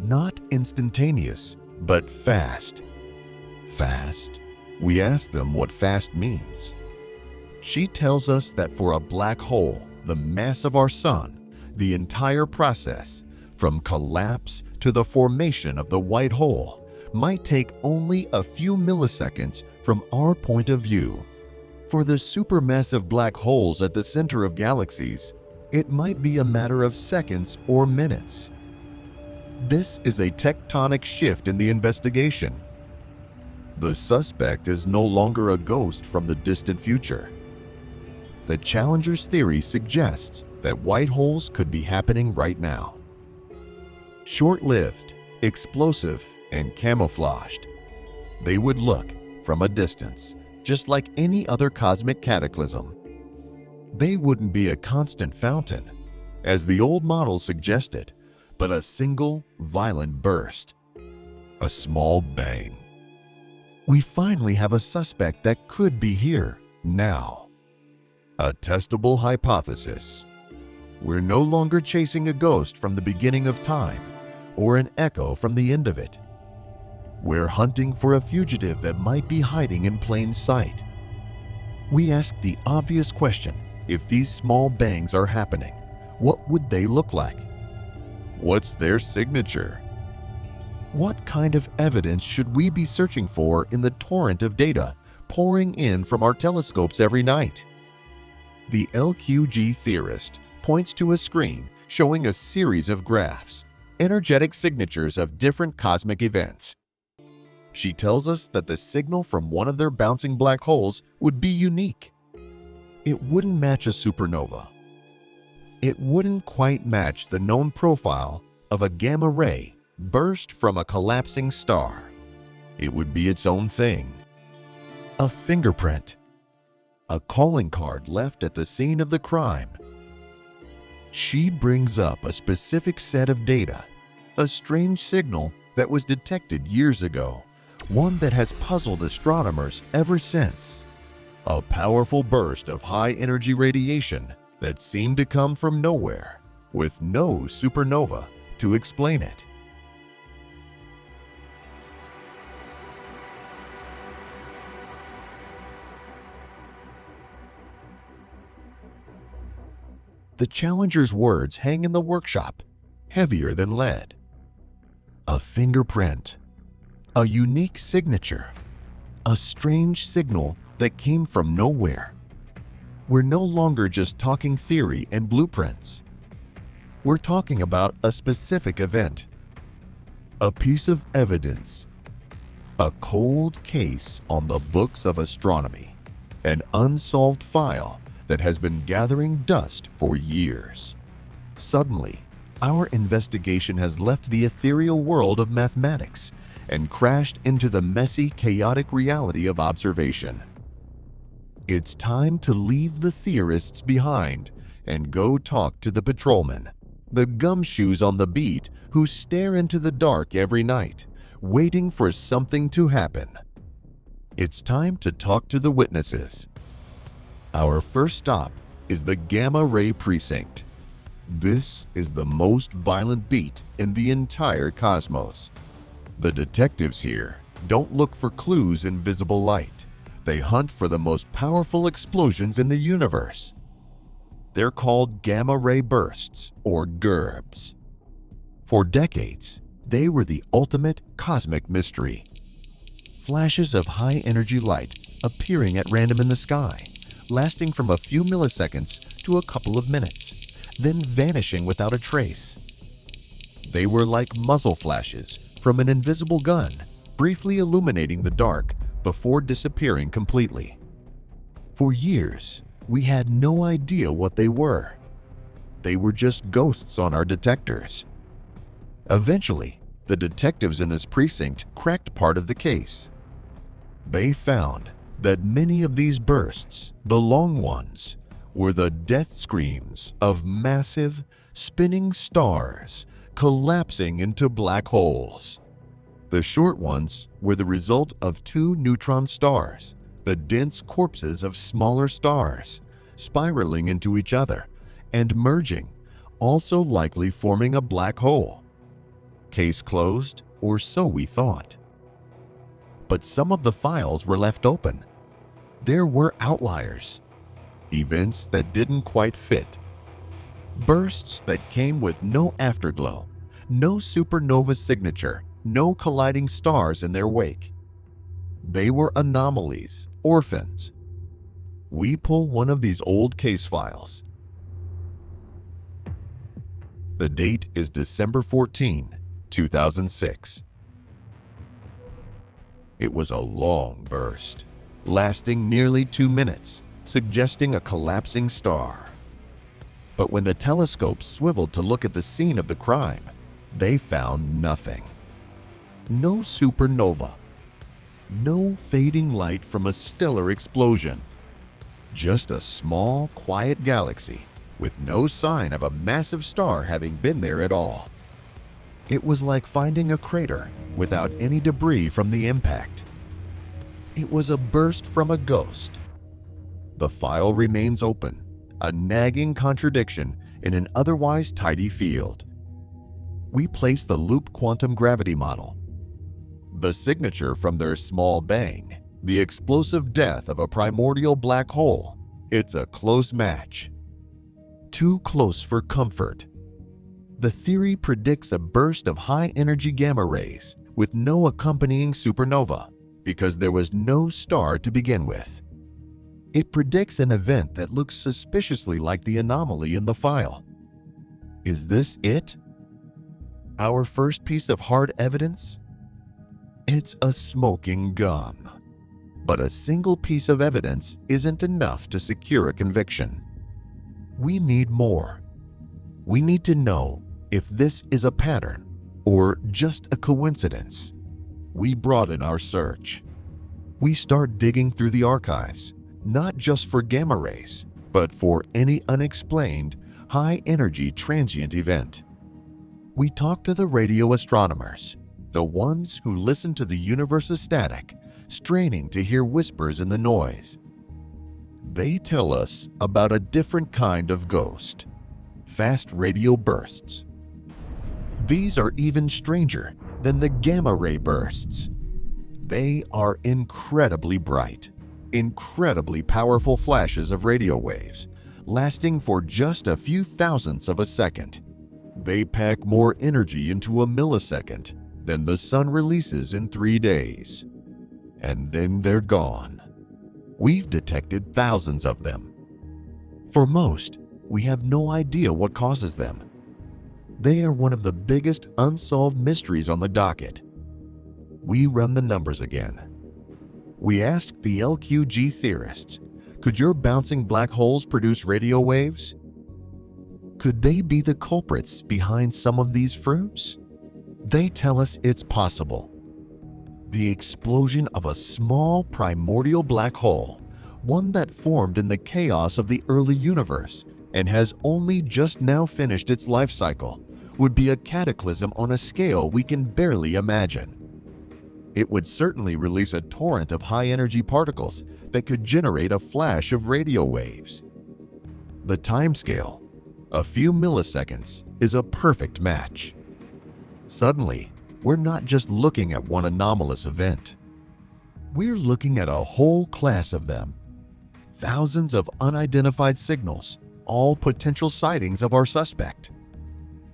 S1: Not instantaneous, but fast. Fast? We ask them what fast means. She tells us that for a black hole, the mass of our sun, the entire process, from collapse to the formation of the white hole, might take only a few milliseconds from our point of view. For the supermassive black holes at the center of galaxies, it might be a matter of seconds or minutes. This is a tectonic shift in the investigation. The suspect is no longer a ghost from the distant future. The Challenger's theory suggests that white holes could be happening right now. Short-lived, explosive, and camouflaged. They would look, from a distance, just like any other cosmic cataclysm. They wouldn't be a constant fountain, as the old model suggested, but a single, violent burst. A small bang. We finally have a suspect that could be here, now. A testable hypothesis. We're no longer chasing a ghost from the beginning of time, or an echo from the end of it. We're hunting for a fugitive that might be hiding in plain sight. We ask the obvious question: if these small bangs are happening, what would they look like? What's their signature? What kind of evidence should we be searching for in the torrent of data pouring in from our telescopes every night? The LQG theorist points to a screen showing a series of graphs, energetic signatures of different cosmic events. She tells us that the signal from one of their bouncing black holes would be unique. It wouldn't match a supernova. It wouldn't quite match the known profile of a gamma ray burst from a collapsing star. It would be its own thing. A fingerprint. A calling card left at the scene of the crime. She brings up a specific set of data, a strange signal that was detected years ago, one that has puzzled astronomers ever since. A powerful burst of high-energy radiation that seemed to come from nowhere, with no supernova to explain it. The Challenger's words hang in the workshop, heavier than lead. A fingerprint. A unique signature. A strange signal that came from nowhere. We're no longer just talking theory and blueprints. We're talking about a specific event. A piece of evidence. A cold case on the books of astronomy, an unsolved file that has been gathering dust for years. Suddenly, our investigation has left the ethereal world of mathematics and crashed into the messy, chaotic reality of observation. It's time to leave the theorists behind and go talk to the patrolmen, the gumshoes on the beat who stare into the dark every night, waiting for something to happen. It's time to talk to the witnesses. Our first stop is the Gamma Ray Precinct. This is the most violent beat in the entire cosmos. The detectives here don't look for clues in visible light. They hunt for the most powerful explosions in the universe. They're called gamma ray bursts, or GERBs. For decades, they were the ultimate cosmic mystery. Flashes of high-energy light appearing at random in the sky, lasting from a few milliseconds to a couple of minutes, then vanishing without a trace. They were like muzzle flashes from an invisible gun, briefly illuminating the dark before disappearing completely. For years, we had no idea what they were. They were just ghosts on our detectors. Eventually, the detectives in this precinct cracked part of the case. They found that many of these bursts, the long ones, were the death screams of massive, spinning stars collapsing into black holes. The short ones were the result of two neutron stars, the dense corpses of smaller stars, spiraling into each other and merging, also likely forming a black hole. Case closed, or so we thought. But some of the files were left open. There were outliers, events that didn't quite fit, bursts that came with no afterglow, no supernova signature, no colliding stars in their wake. They were anomalies, orphans. We pull one of these old case files. The date is December 14, 2006. It was a long burst, lasting nearly 2 minutes, suggesting a collapsing star. But when the telescopes swiveled to look at the scene of the crime, they found nothing. No supernova, no fading light from a stellar explosion. Just a small, quiet galaxy with no sign of a massive star having been there at all. It was like finding a crater without any debris from the impact. It was a burst from a ghost. The file remains open, a nagging contradiction in an otherwise tidy field. We place the loop quantum gravity model. The signature from their small bang, the explosive death of a primordial black hole. It's a close match. Too close for comfort. The theory predicts a burst of high-energy gamma rays with no accompanying supernova because there was no star to begin with. It predicts an event that looks suspiciously like the anomaly in the file. Is this it? Our first piece of hard evidence? It's a smoking gun. But a single piece of evidence isn't enough to secure a conviction. We need more. We need to know if this is a pattern or just a coincidence. We broaden our search. We start digging through the archives, not just for gamma rays, but for any unexplained, high-energy transient event. We talk to the radio astronomers, the ones who listen to the universe's static, straining to hear whispers in the noise. They tell us about a different kind of ghost, fast radio bursts. These are even stranger than the gamma ray bursts. They are incredibly bright, incredibly powerful flashes of radio waves, lasting for just a few thousandths of a second. They pack more energy into a millisecond than the sun releases in 3 days. And then they're gone. We've detected thousands of them. For most, we have no idea what causes them. They are one of the biggest unsolved mysteries on the docket. We run the numbers again. We asked the LQG theorists, could your bouncing black holes produce radio waves? Could they be the culprits behind some of these fruits? They tell us it's possible. The explosion of a small primordial black hole, one that formed in the chaos of the early universe and has only just now finished its life cycle, would be a cataclysm on a scale we can barely imagine. It would certainly release a torrent of high-energy particles that could generate a flash of radio waves. The timescale, a few milliseconds, is a perfect match. Suddenly, we're not just looking at one anomalous event. We're looking at a whole class of them. Thousands of unidentified signals, all potential sightings of our suspect.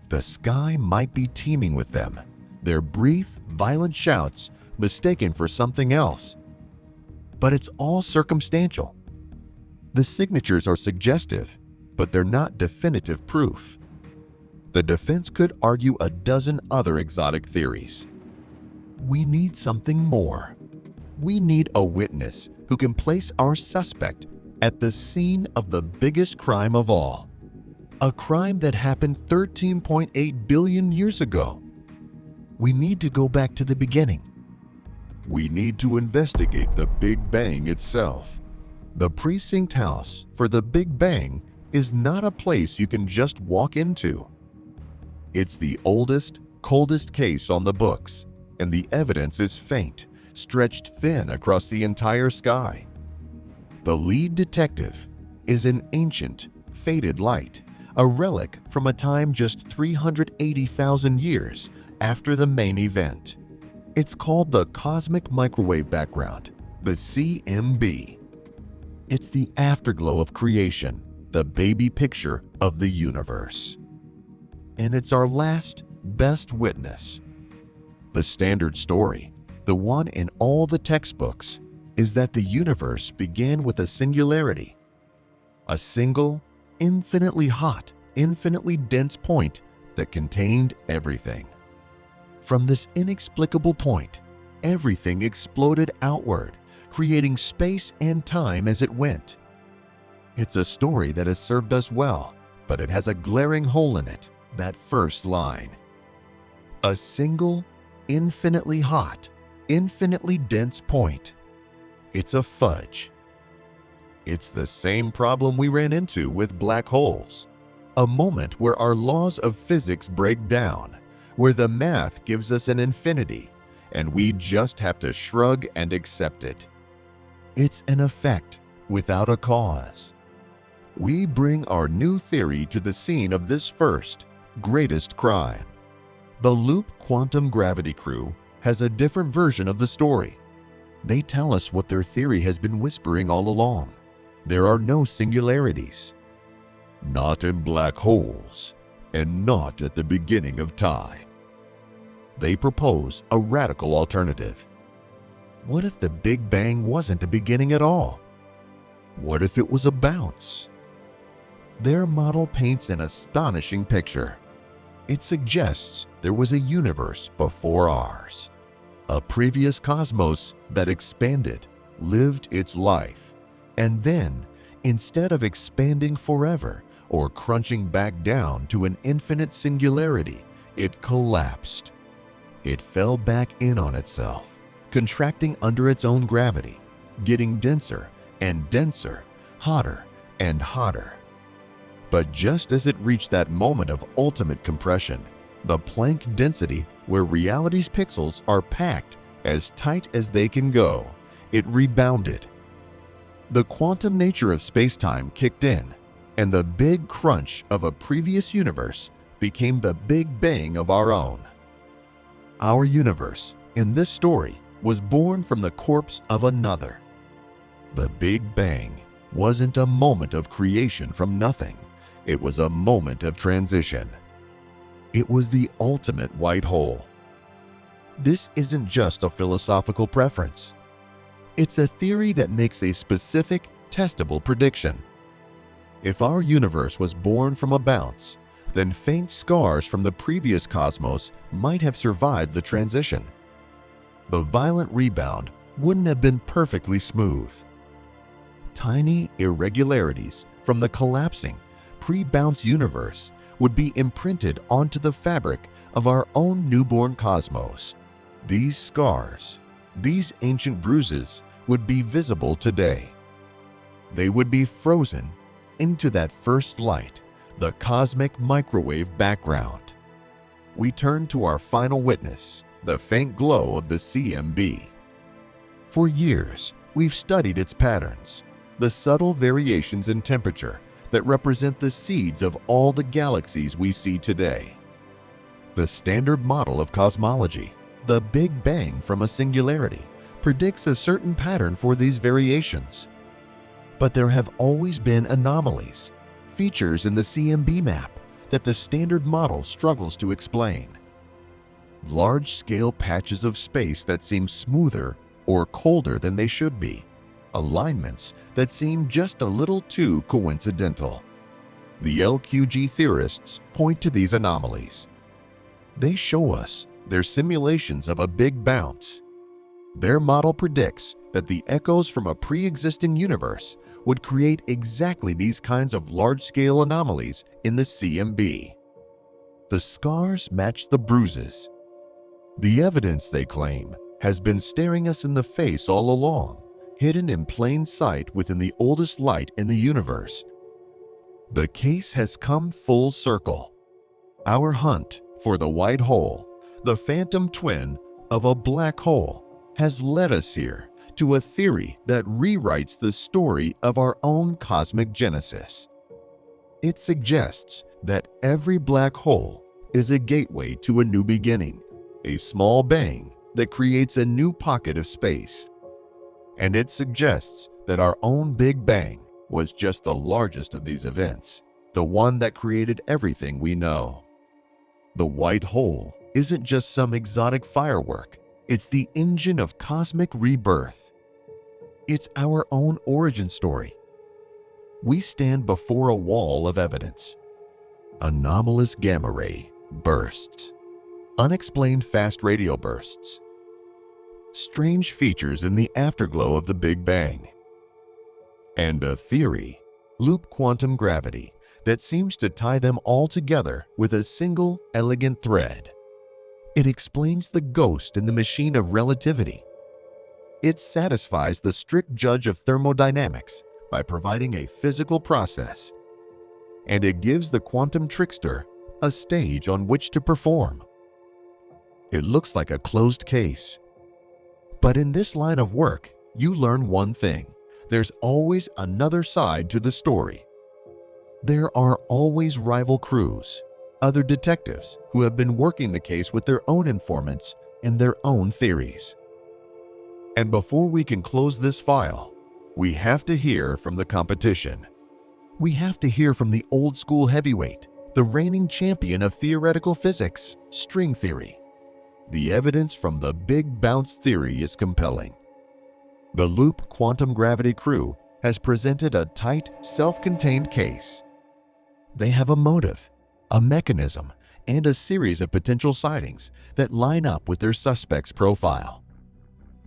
S1: The sky might be teeming with them, their brief, violent shouts mistaken for something else. But it's all circumstantial. The signatures are suggestive, but they're not definitive proof. The defense could argue a dozen other exotic theories. We need something more. We need a witness who can place our suspect at the scene of the biggest crime of all. A crime that happened 13.8 billion years ago. We need to go back to the beginning. We need to investigate the Big Bang itself. The precinct house for the Big Bang is not a place you can just walk into. It's the oldest, coldest case on the books, and the evidence is faint, stretched thin across the entire sky. The lead detective is an ancient, faded light, a relic from a time just 380,000 years after the main event. It's called the cosmic microwave background, the CMB. It's the afterglow of creation, the baby picture of the universe. And it's our last, best witness. The standard story, the one in all the textbooks, is that the universe began with a singularity. A single, infinitely hot, infinitely dense point that contained everything. From this inexplicable point, everything exploded outward, creating space and time as it went. It's a story that has served us well, but it has a glaring hole in it, that first line. A single, infinitely hot, infinitely dense point. It's a fudge. It's the same problem we ran into with black holes. A moment where our laws of physics break down, where the math gives us an infinity, and we just have to shrug and accept it. It's an effect without a cause. We bring our new theory to the scene of this first, greatest crime. The Loop Quantum Gravity crew has a different version of the story. They tell us what their theory has been whispering all along. There are no singularities. Not in black holes, and not at the beginning of time. They propose a radical alternative. What if the Big Bang wasn't a beginning at all? What if it was a bounce? Their model paints an astonishing picture. It suggests there was a universe before ours, a previous cosmos that expanded, lived its life, and then, instead of expanding forever or crunching back down to an infinite singularity, it collapsed. It fell back in on itself, contracting under its own gravity, getting denser and denser, hotter and hotter. But just as it reached that moment of ultimate compression, the Planck density where reality's pixels are packed as tight as they can go, it rebounded. The quantum nature of space-time kicked in, and the big crunch of a previous universe became the Big Bang of our own. Our universe, in this story, was born from the corpse of another. The Big Bang wasn't a moment of creation from nothing. It was a moment of transition. It was the ultimate white hole. This isn't just a philosophical preference. It's a theory that makes a specific, testable prediction. If our universe was born from a bounce, then faint scars from the previous cosmos might have survived the transition. the violent rebound wouldn't have been perfectly smooth. Tiny irregularities from the collapsing, pre-bounce universe would be imprinted onto the fabric of our own newborn cosmos. These scars, these ancient bruises, would be visible today. They would be frozen into that first light, the cosmic microwave background. We turn to our final witness, the faint glow of the CMB. For years, we've studied its patterns, the subtle variations in temperature that represent the seeds of all the galaxies we see today. The standard model of cosmology, the Big Bang from a singularity, predicts a certain pattern for these variations. But there have always been anomalies, features in the CMB map that the standard model struggles to explain. Large-scale patches of space that seem smoother or colder than they should be, alignments that seem just a little too coincidental. The LQG theorists point to these anomalies. They show us their simulations of a big bounce. Their model predicts that the echoes from a pre-existing universe would create exactly these kinds of large-scale anomalies in the CMB. The scars match the bruises. The evidence, they claim, has been staring us in the face all along, hidden in plain sight within the oldest light in the universe. The case has come full circle. Our hunt for the white hole, the phantom twin of a black hole, has led us here to a theory that rewrites the story of our own cosmic genesis. It suggests that every black hole is a gateway to a new beginning, a small bang that creates a new pocket of space. And it suggests that our own Big Bang was just the largest of these events, the one that created everything we know. The white hole isn't just some exotic firework. It's the engine of cosmic rebirth. It's our own origin story. We stand before a wall of evidence. Anomalous gamma ray bursts. Unexplained fast radio bursts. Strange features in the afterglow of the Big Bang. And a theory, loop quantum gravity, that seems to tie them all together with a single elegant thread. It explains the ghost in the machine of relativity. It satisfies the strict judge of thermodynamics by providing a physical process. And it gives the quantum trickster a stage on which to perform. It looks like a closed case. But in this line of work, you learn one thing. There's always another side to the story. There are always rival crews, other detectives who have been working the case with their own informants and their own theories. And before we can close this file, we have to hear from the competition. We have to hear from the old school heavyweight, the reigning champion of theoretical physics, string theory. The evidence from the Big Bounce theory is compelling. The Loop Quantum Gravity crew has presented a tight, self-contained case. They have a motive, a mechanism, and a series of potential sightings that line up with their suspect's profile.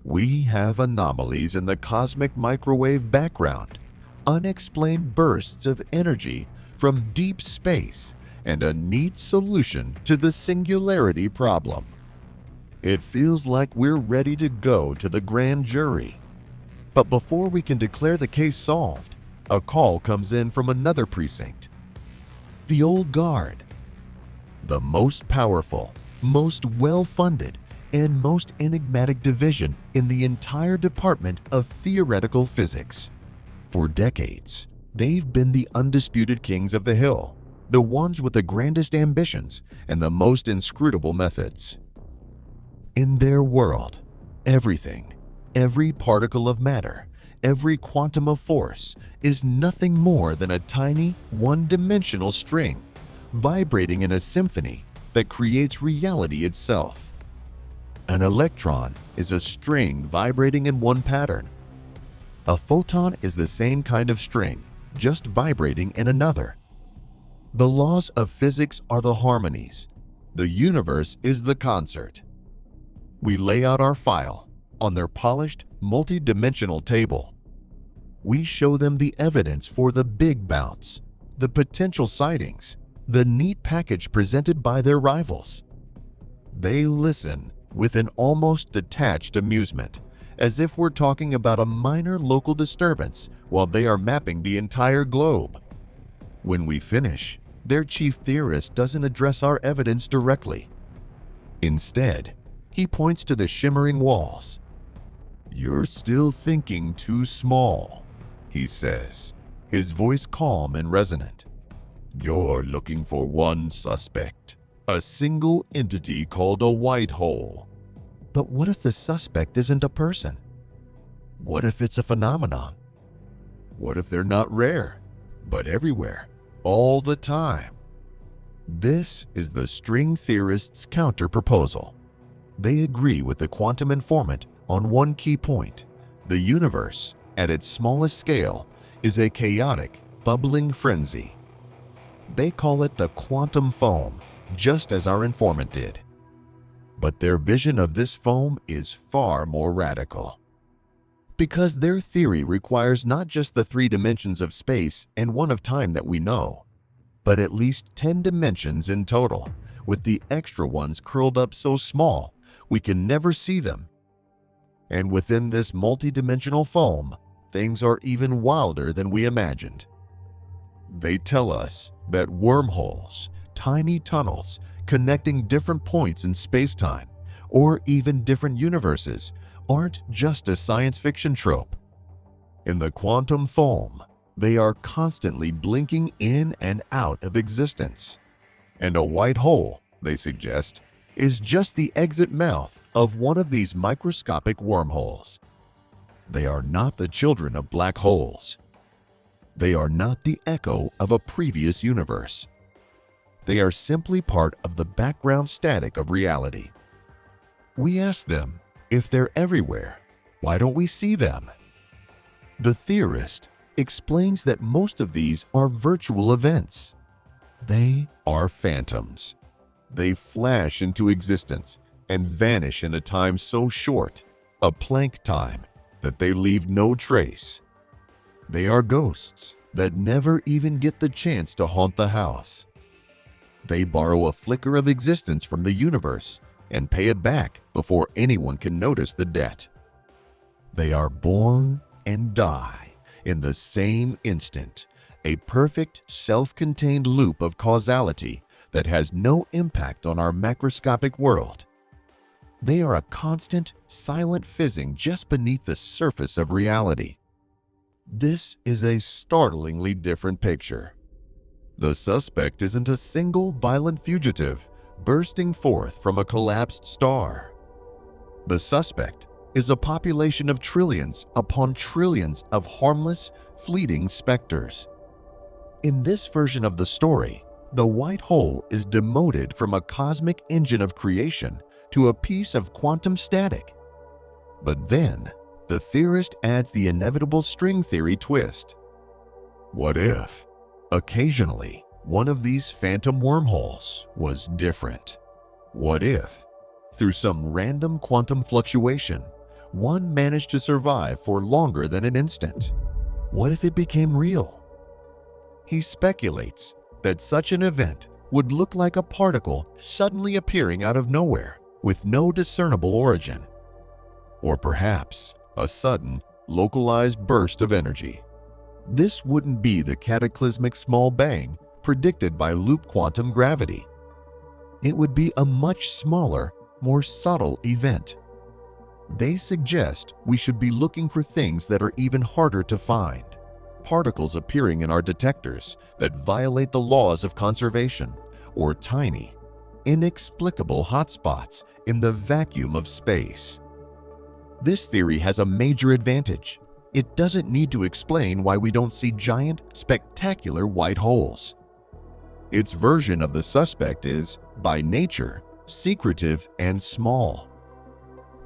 S1: We have anomalies in the cosmic microwave background, unexplained bursts of energy from deep space, and a neat solution to the singularity problem. It feels like we're ready to go to the grand jury. But before we can declare the case solved, a call comes in from another precinct. The Old Guard. The most powerful, most well-funded, and most enigmatic division in the entire department of theoretical physics. For decades, they've been the undisputed kings of the hill, the ones with the grandest ambitions and the most inscrutable methods. In their world, everything, every particle of matter, every quantum of force is nothing more than a tiny, one-dimensional string vibrating in a symphony that creates reality itself. An electron is a string vibrating in one pattern. A photon is the same kind of string, just vibrating in another. The laws of physics are the harmonies. The universe is the concert. We lay out our file on their polished, multi-dimensional table. We show them the evidence for the big bounce, the potential sightings, the neat package presented by their rivals. They listen with an almost detached amusement, as if we're talking about a minor local disturbance while they are mapping the entire globe. When we finish, their chief theorist doesn't address our evidence directly. Instead, he points to the shimmering walls. "You're still thinking too small," he says, his voice calm and resonant. "You're looking for one suspect, a single entity called a white hole." But what if the suspect isn't a person? What if it's a phenomenon? What if they're not rare, but everywhere, all the time? This is the string theorists' counter-proposal. They agree with the quantum informant on one key point: the universe, at its smallest scale, is a chaotic, bubbling frenzy. They call it the quantum foam, just as our informant did. But their vision of this foam is far more radical. Because their theory requires not just the 3 dimensions of space and 1 of time that we know, but at least 10 dimensions in total, with the extra ones curled up so small we can never see them. And within this multidimensional foam, things are even wilder than we imagined. They tell us that wormholes, tiny tunnels connecting different points in space-time, or even different universes, aren't just a science fiction trope. In the quantum foam, they are constantly blinking in and out of existence. And a white hole, they suggest, is just the exit mouth of one of these microscopic wormholes. They are not the children of black holes. They are not the echo of a previous universe. They are simply part of the background static of reality. We ask them, if they're everywhere, why don't we see them? The theorist explains that most of these are virtual events. They are phantoms. They flash into existence and vanish in a time so short, a Planck time, that they leave no trace. They are ghosts that never even get the chance to haunt the house. They borrow a flicker of existence from the universe and pay it back before anyone can notice the debt. They are born and die in the same instant, a perfect self-contained loop of causality that has no impact on our macroscopic world. They are a constant, silent fizzing just beneath the surface of reality. This is a startlingly different picture. The suspect isn't a single violent fugitive bursting forth from a collapsed star. The suspect is a population of trillions upon trillions of harmless, fleeting specters. In this version of the story, the white hole is demoted from a cosmic engine of creation to a piece of quantum static. But then, the theorist adds the inevitable string theory twist. What if, occasionally, one of these phantom wormholes was different? What if, through some random quantum fluctuation, one managed to survive for longer than an instant? What if it became real? He speculates that such an event would look like a particle suddenly appearing out of nowhere with no discernible origin. Or perhaps a sudden, localized burst of energy. This wouldn't be the cataclysmic small bang predicted by loop quantum gravity. It would be a much smaller, more subtle event. They suggest we should be looking for things that are even harder to find. Particles appearing in our detectors that violate the laws of conservation, or tiny, inexplicable hotspots in the vacuum of space. This theory has a major advantage. It doesn't need to explain why we don't see giant, spectacular white holes. Its version of the suspect is, by nature, secretive and small.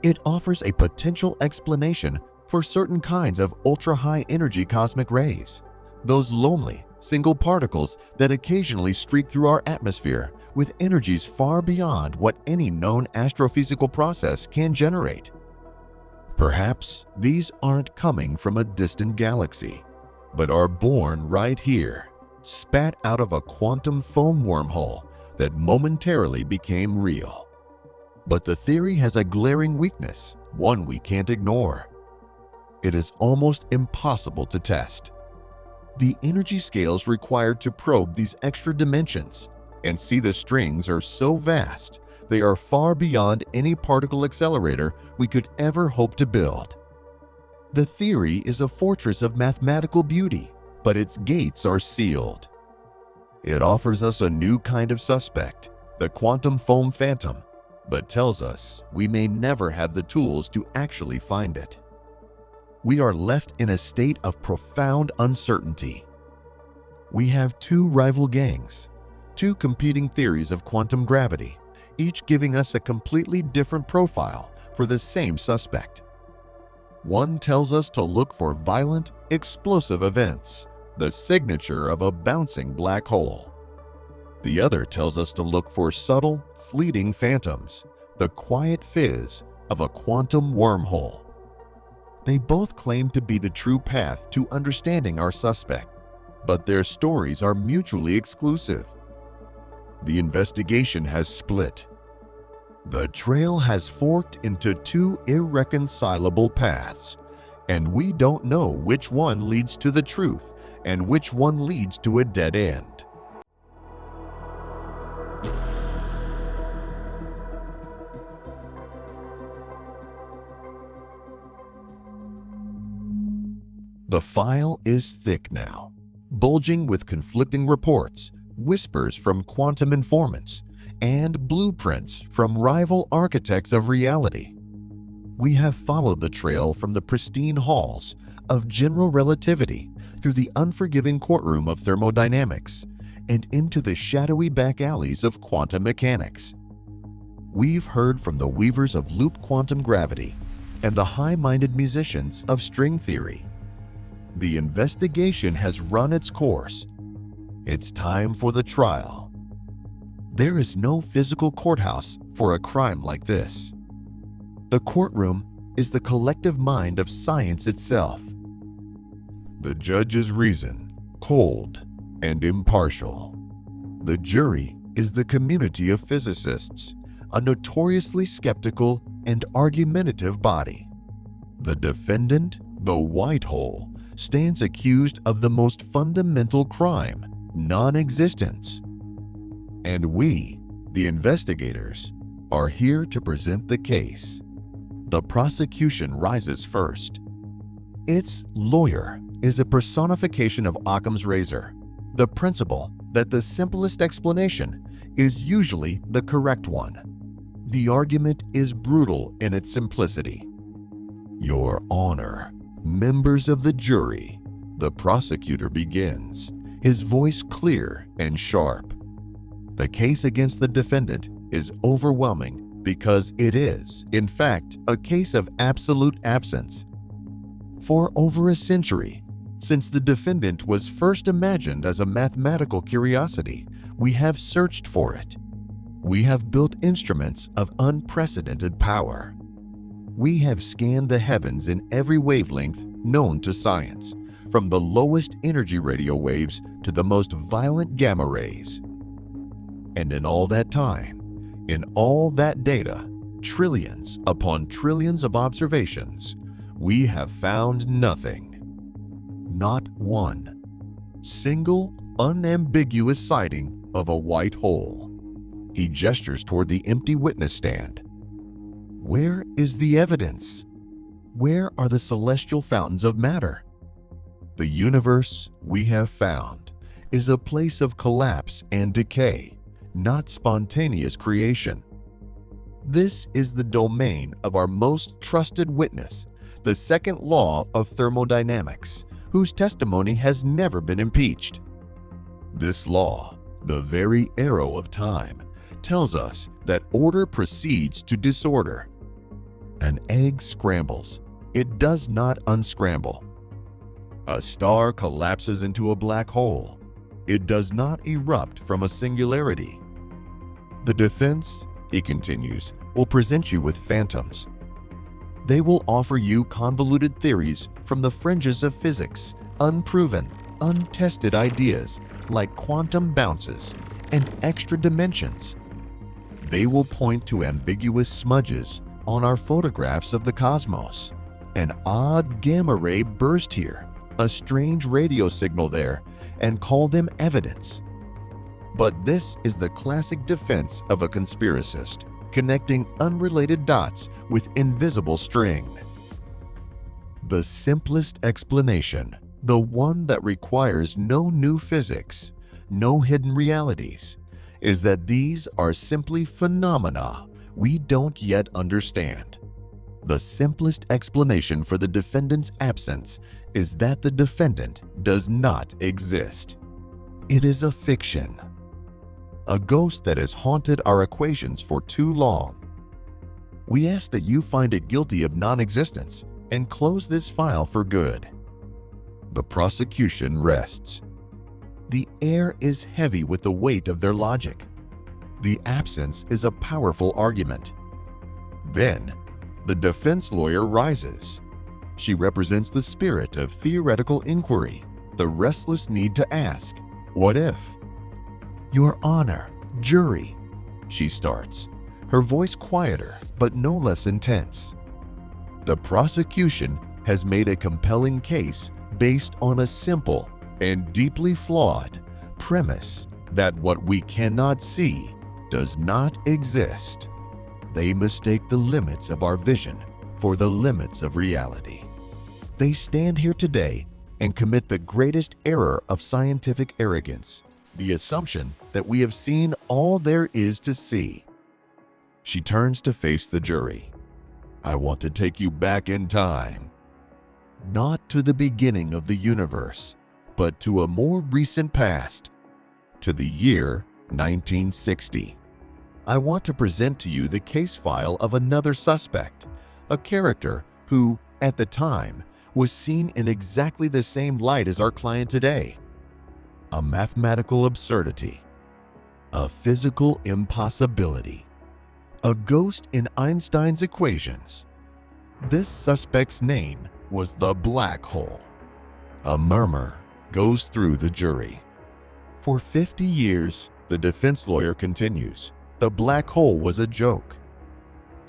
S1: It offers a potential explanation for certain kinds of ultra-high energy cosmic rays, those lonely, single particles that occasionally streak through our atmosphere with energies far beyond what any known astrophysical process can generate. Perhaps these aren't coming from a distant galaxy, but are born right here, spat out of a quantum foam wormhole that momentarily became real. But the theory has a glaring weakness, one we can't ignore. It is almost impossible to test. The energy scales required to probe these extra dimensions and see the strings are so vast, they are far beyond any particle accelerator we could ever hope to build. The theory is a fortress of mathematical beauty, but its gates are sealed. It offers us a new kind of suspect, the quantum foam phantom, but tells us we may never have the tools to actually find it. We are left in a state of profound uncertainty. We have two rival gangs, two competing theories of quantum gravity, each giving us a completely different profile for the same suspect. One tells us to look for violent, explosive events, the signature of a bouncing black hole. The other tells us to look for subtle, fleeting phantoms, the quiet fizz of a quantum wormhole. They both claim to be the true path to understanding our suspect, but their stories are mutually exclusive. The investigation has split. The trail has forked into two irreconcilable paths, and we don't know which one leads to the truth and which one leads to a dead end. The file is thick now, bulging with conflicting reports, whispers from quantum informants, and blueprints from rival architects of reality. We have followed the trail from the pristine halls of general relativity through the unforgiving courtroom of thermodynamics and into the shadowy back alleys of quantum mechanics. We've heard from the weavers of loop quantum gravity and the high-minded musicians of string theory. The investigation has run its course. It's time for the trial. There is no physical courthouse for a crime like this. The courtroom is the collective mind of science itself. The judge's reason, cold and impartial. The jury is the community of physicists, a notoriously skeptical and argumentative body. The defendant, the white hole, stands accused of the most fundamental crime, non-existence. And we, the investigators, are here to present the case. The prosecution rises first. Its lawyer is a personification of Occam's razor, the principle that the simplest explanation is usually the correct one. The argument is brutal in its simplicity. Your Honor, members of the jury, the prosecutor begins, his voice clear and sharp. The case against the defendant is overwhelming because it is, in fact, a case of absolute absence. For over a century, since the defendant was first imagined as a mathematical curiosity, we have searched for it. We have built instruments of unprecedented power. We have scanned the heavens in every wavelength known to science, from the lowest energy radio waves to the most violent gamma rays. And in all that time, in all that data, trillions upon trillions of observations, we have found nothing. Not one single, unambiguous sighting of a white hole. He gestures toward the empty witness stand. Where is the evidence? Where are the celestial fountains of matter? The universe we have found is a place of collapse and decay, not spontaneous creation. This is the domain of our most trusted witness, the second law of thermodynamics, whose testimony has never been impeached. This law, the very arrow of time, tells us that order proceeds to disorder. An egg scrambles. It does not unscramble. A star collapses into a black hole. It does not erupt from a singularity. The defense, he continues, will present you with phantoms. They will offer you convoluted theories from the fringes of physics, unproven, untested ideas like quantum bounces and extra dimensions. They will point to ambiguous smudges on our photographs of the cosmos. An odd gamma ray burst here, a strange radio signal there, and call them evidence. But this is the classic defense of a conspiracist, connecting unrelated dots with invisible string. The simplest explanation, the one that requires no new physics, no hidden realities, is that these are simply phenomena we don't yet understand. The simplest explanation for the defendant's absence is that the defendant does not exist. It is a fiction, a ghost that has haunted our equations for too long. We ask that you find it guilty of non-existence and close this file for good. The prosecution rests. The air is heavy with the weight of their logic. The absence is a powerful argument. Then, the defense lawyer rises. She represents the spirit of theoretical inquiry, the restless need to ask, what if? Your Honor, jury, she starts, her voice quieter but no less intense. The prosecution has made a compelling case based on a simple and deeply flawed premise that what we cannot see does not exist. They mistake the limits of our vision for the limits of reality. They stand here today and commit the greatest error of scientific arrogance, the assumption that we have seen all there is to see. She turns to face the jury. I want to take you back in time. Not to the beginning of the universe, but to a more recent past, to the year 1960. I want to present to you the case file of another suspect, a character who, at the time, was seen in exactly the same light as our client today. A mathematical absurdity, a physical impossibility, a ghost in Einstein's equations. This suspect's name was the black hole. A murmur goes through the jury. For 50 years, the defense lawyer continues, the black hole was a joke.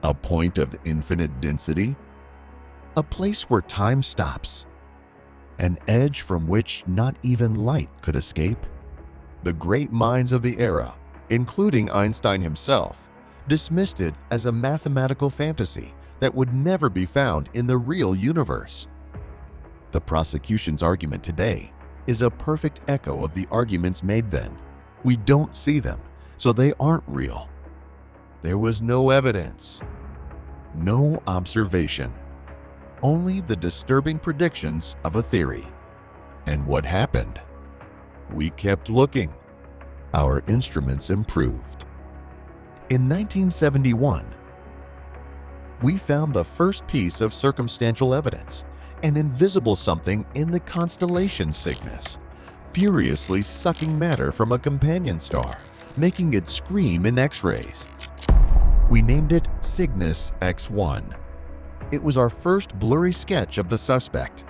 S1: A point of infinite density, a place where time stops, an edge from which not even light could escape. The great minds of the era, including Einstein himself, dismissed it as a mathematical fantasy that would never be found in the real universe. The prosecution's argument today is a perfect echo of the arguments made then. We don't see them, so they aren't real. There was no evidence, no observation, only the disturbing predictions of a theory. And what happened? We kept looking. Our instruments improved. In 1971, we found the first piece of circumstantial evidence, an invisible something in the constellation Cygnus, furiously sucking matter from a companion star, making it scream in X-rays. We named it Cygnus X1. It was our first blurry sketch of the suspect.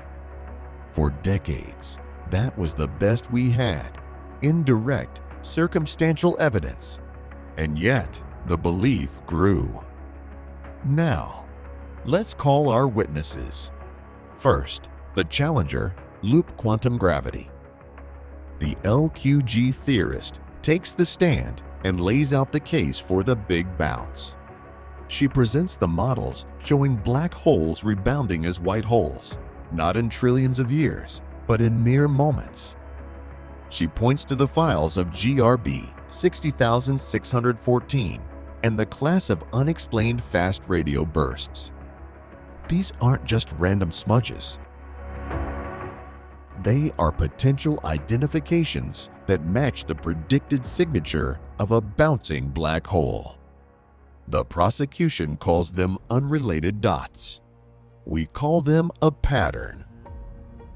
S1: For decades, that was the best we had, indirect, circumstantial evidence. And yet, the belief grew. Now, let's call our witnesses. First, the challenger, loop quantum gravity. The LQG theorist takes the stand and lays out the case for the big bounce. She presents the models showing black holes rebounding as white holes, not in trillions of years, but in mere moments. She points to the files of GRB 60,614 and the class of unexplained fast radio bursts. These aren't just random smudges. They are potential identifications that match the predicted signature of a bouncing black hole. The prosecution calls them unrelated dots. We call them a pattern.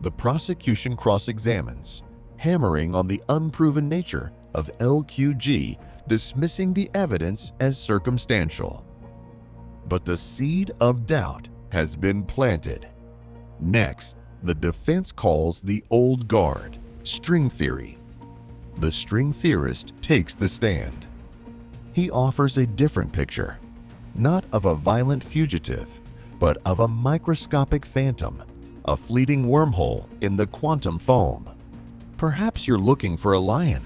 S1: The prosecution cross-examines. hammering on the unproven nature of LQG, dismissing the evidence as circumstantial. But the seed of doubt has been planted. Next, the defense calls the old guard, string theory. The string theorist takes the stand. He offers a different picture, not of a violent fugitive, but of a microscopic phantom, a fleeting wormhole in the quantum foam. Perhaps you're looking for a lion,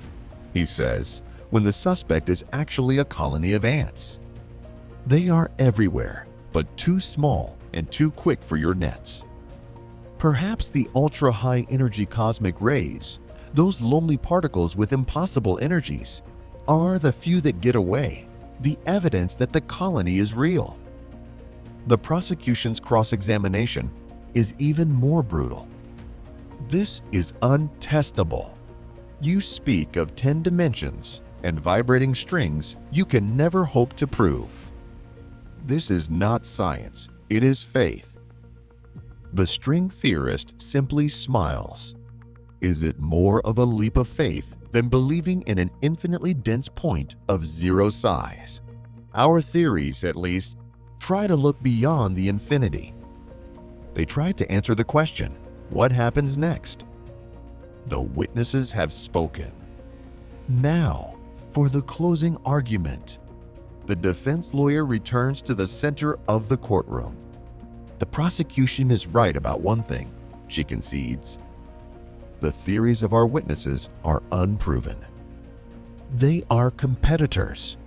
S1: he says, when the suspect is actually a colony of ants. They are everywhere, but too small and too quick for your nets. Perhaps the ultra-high energy cosmic rays, those lonely particles with impossible energies, are the few that get away, the evidence that the colony is real. The prosecution's cross-examination is even more brutal. This is untestable. You speak of 10 dimensions and vibrating strings you can never hope to prove. This is not science, it is faith. The string theorist simply smiles. Is it more of a leap of faith than believing in an infinitely dense point of zero size? Our theories, at least, try to look beyond the infinity. They try to answer the question, what happens next? The witnesses have spoken. Now, for the closing argument. The defense lawyer returns to the center of the courtroom. The prosecution is right about one thing, she concedes. The theories of our witnesses are unproven. They are competitors.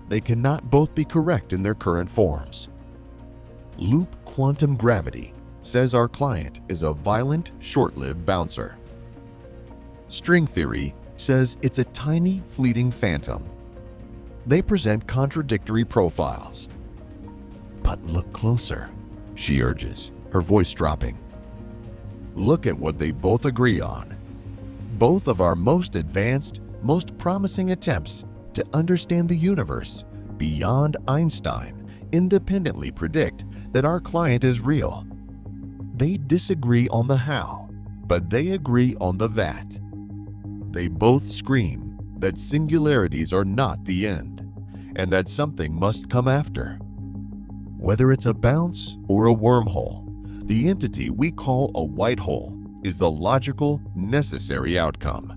S1: They cannot both be correct in their current forms. Loop quantum gravity says our client is a violent, short-lived bouncer. String theory says it's a tiny, fleeting phantom. They present contradictory profiles. But look closer, she urges, her voice dropping. Look at what they both agree on. Both of our most advanced, most promising attempts to understand the universe beyond Einstein independently predict that our client is real. They disagree on the how, but they agree on the that. They both scream that singularities are not the end, and that something must come after. Whether it's a bounce or a wormhole, the entity we call a white hole is the logical, necessary outcome.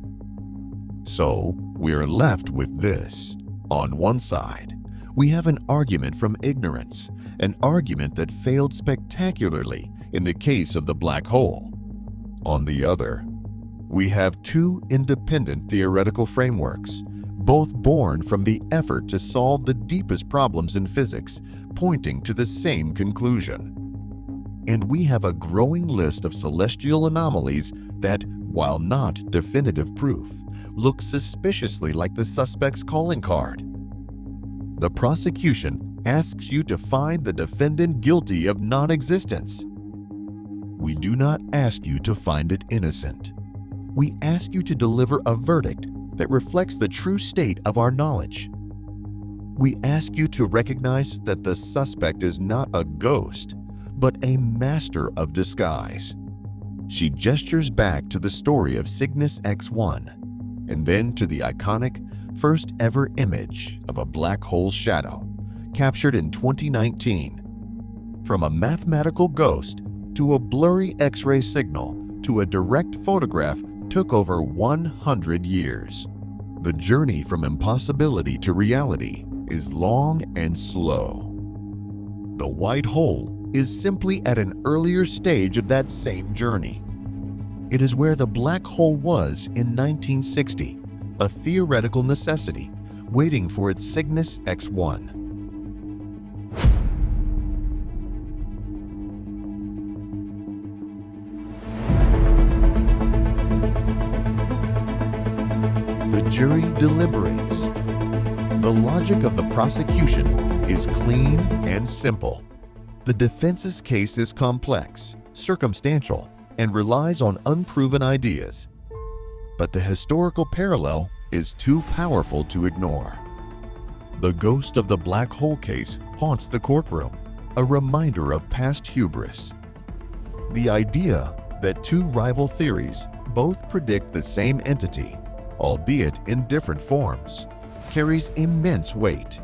S1: So, we're left with this. On one side, we have an argument from ignorance, an argument that failed spectacularly in the case of the black hole. On the other, we have two independent theoretical frameworks, both born from the effort to solve the deepest problems in physics, pointing to the same conclusion. And we have a growing list of celestial anomalies that, while not definitive proof, look suspiciously like the suspect's calling card. The prosecution asks you to find the defendant guilty of non-existence. We do not ask you to find it innocent. We ask you to deliver a verdict that reflects the true state of our knowledge. We ask you to recognize that the suspect is not a ghost, but a master of disguise. She gestures back to the story of Cygnus X1, and then to the iconic first ever image of a black hole shadow, captured in 2019. From a mathematical ghost to a blurry X-ray signal to a direct photograph took over 100 years. The journey from impossibility to reality is long and slow. The white hole is simply at an earlier stage of that same journey. It is where the black hole was in 1960, a theoretical necessity, waiting for its Cygnus X1. The jury deliberates. The logic of the prosecution is clean and simple. The defense's case is complex, circumstantial, and relies on unproven ideas. But the historical parallel is too powerful to ignore. The ghost of the black hole case haunts the courtroom, a reminder of past hubris. The idea that two rival theories, both predict the same entity, albeit in different forms, carries immense weight.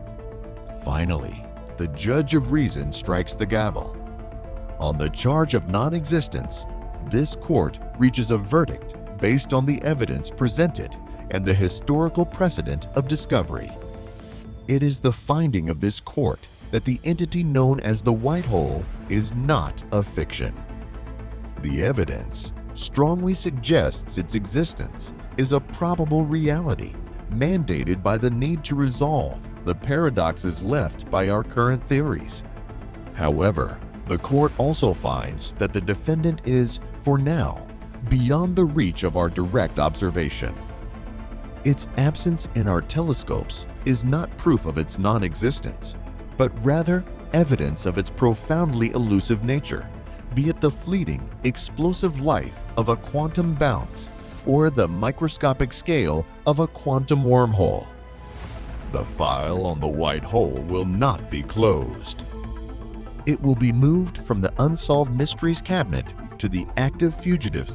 S1: Finally, the judge of reason strikes the gavel. On the charge of non-existence, this court reaches a verdict based on the evidence presented and the historical precedent of discovery. It is the finding of this court that the entity known as the white hole is not a fiction. The evidence strongly suggests its existence is a probable reality, mandated by the need to resolve the paradoxes left by our current theories. However, the court also finds that the defendant is, for now, beyond the reach of our direct observation. Its absence in our telescopes is not proof of its non-existence, but rather evidence of its profoundly elusive nature, be it the fleeting, explosive life of a quantum bounce or the microscopic scale of a quantum wormhole. The file on the white hole will not be closed. It will be moved from the Unsolved Mysteries cabinet to the Active Fugitives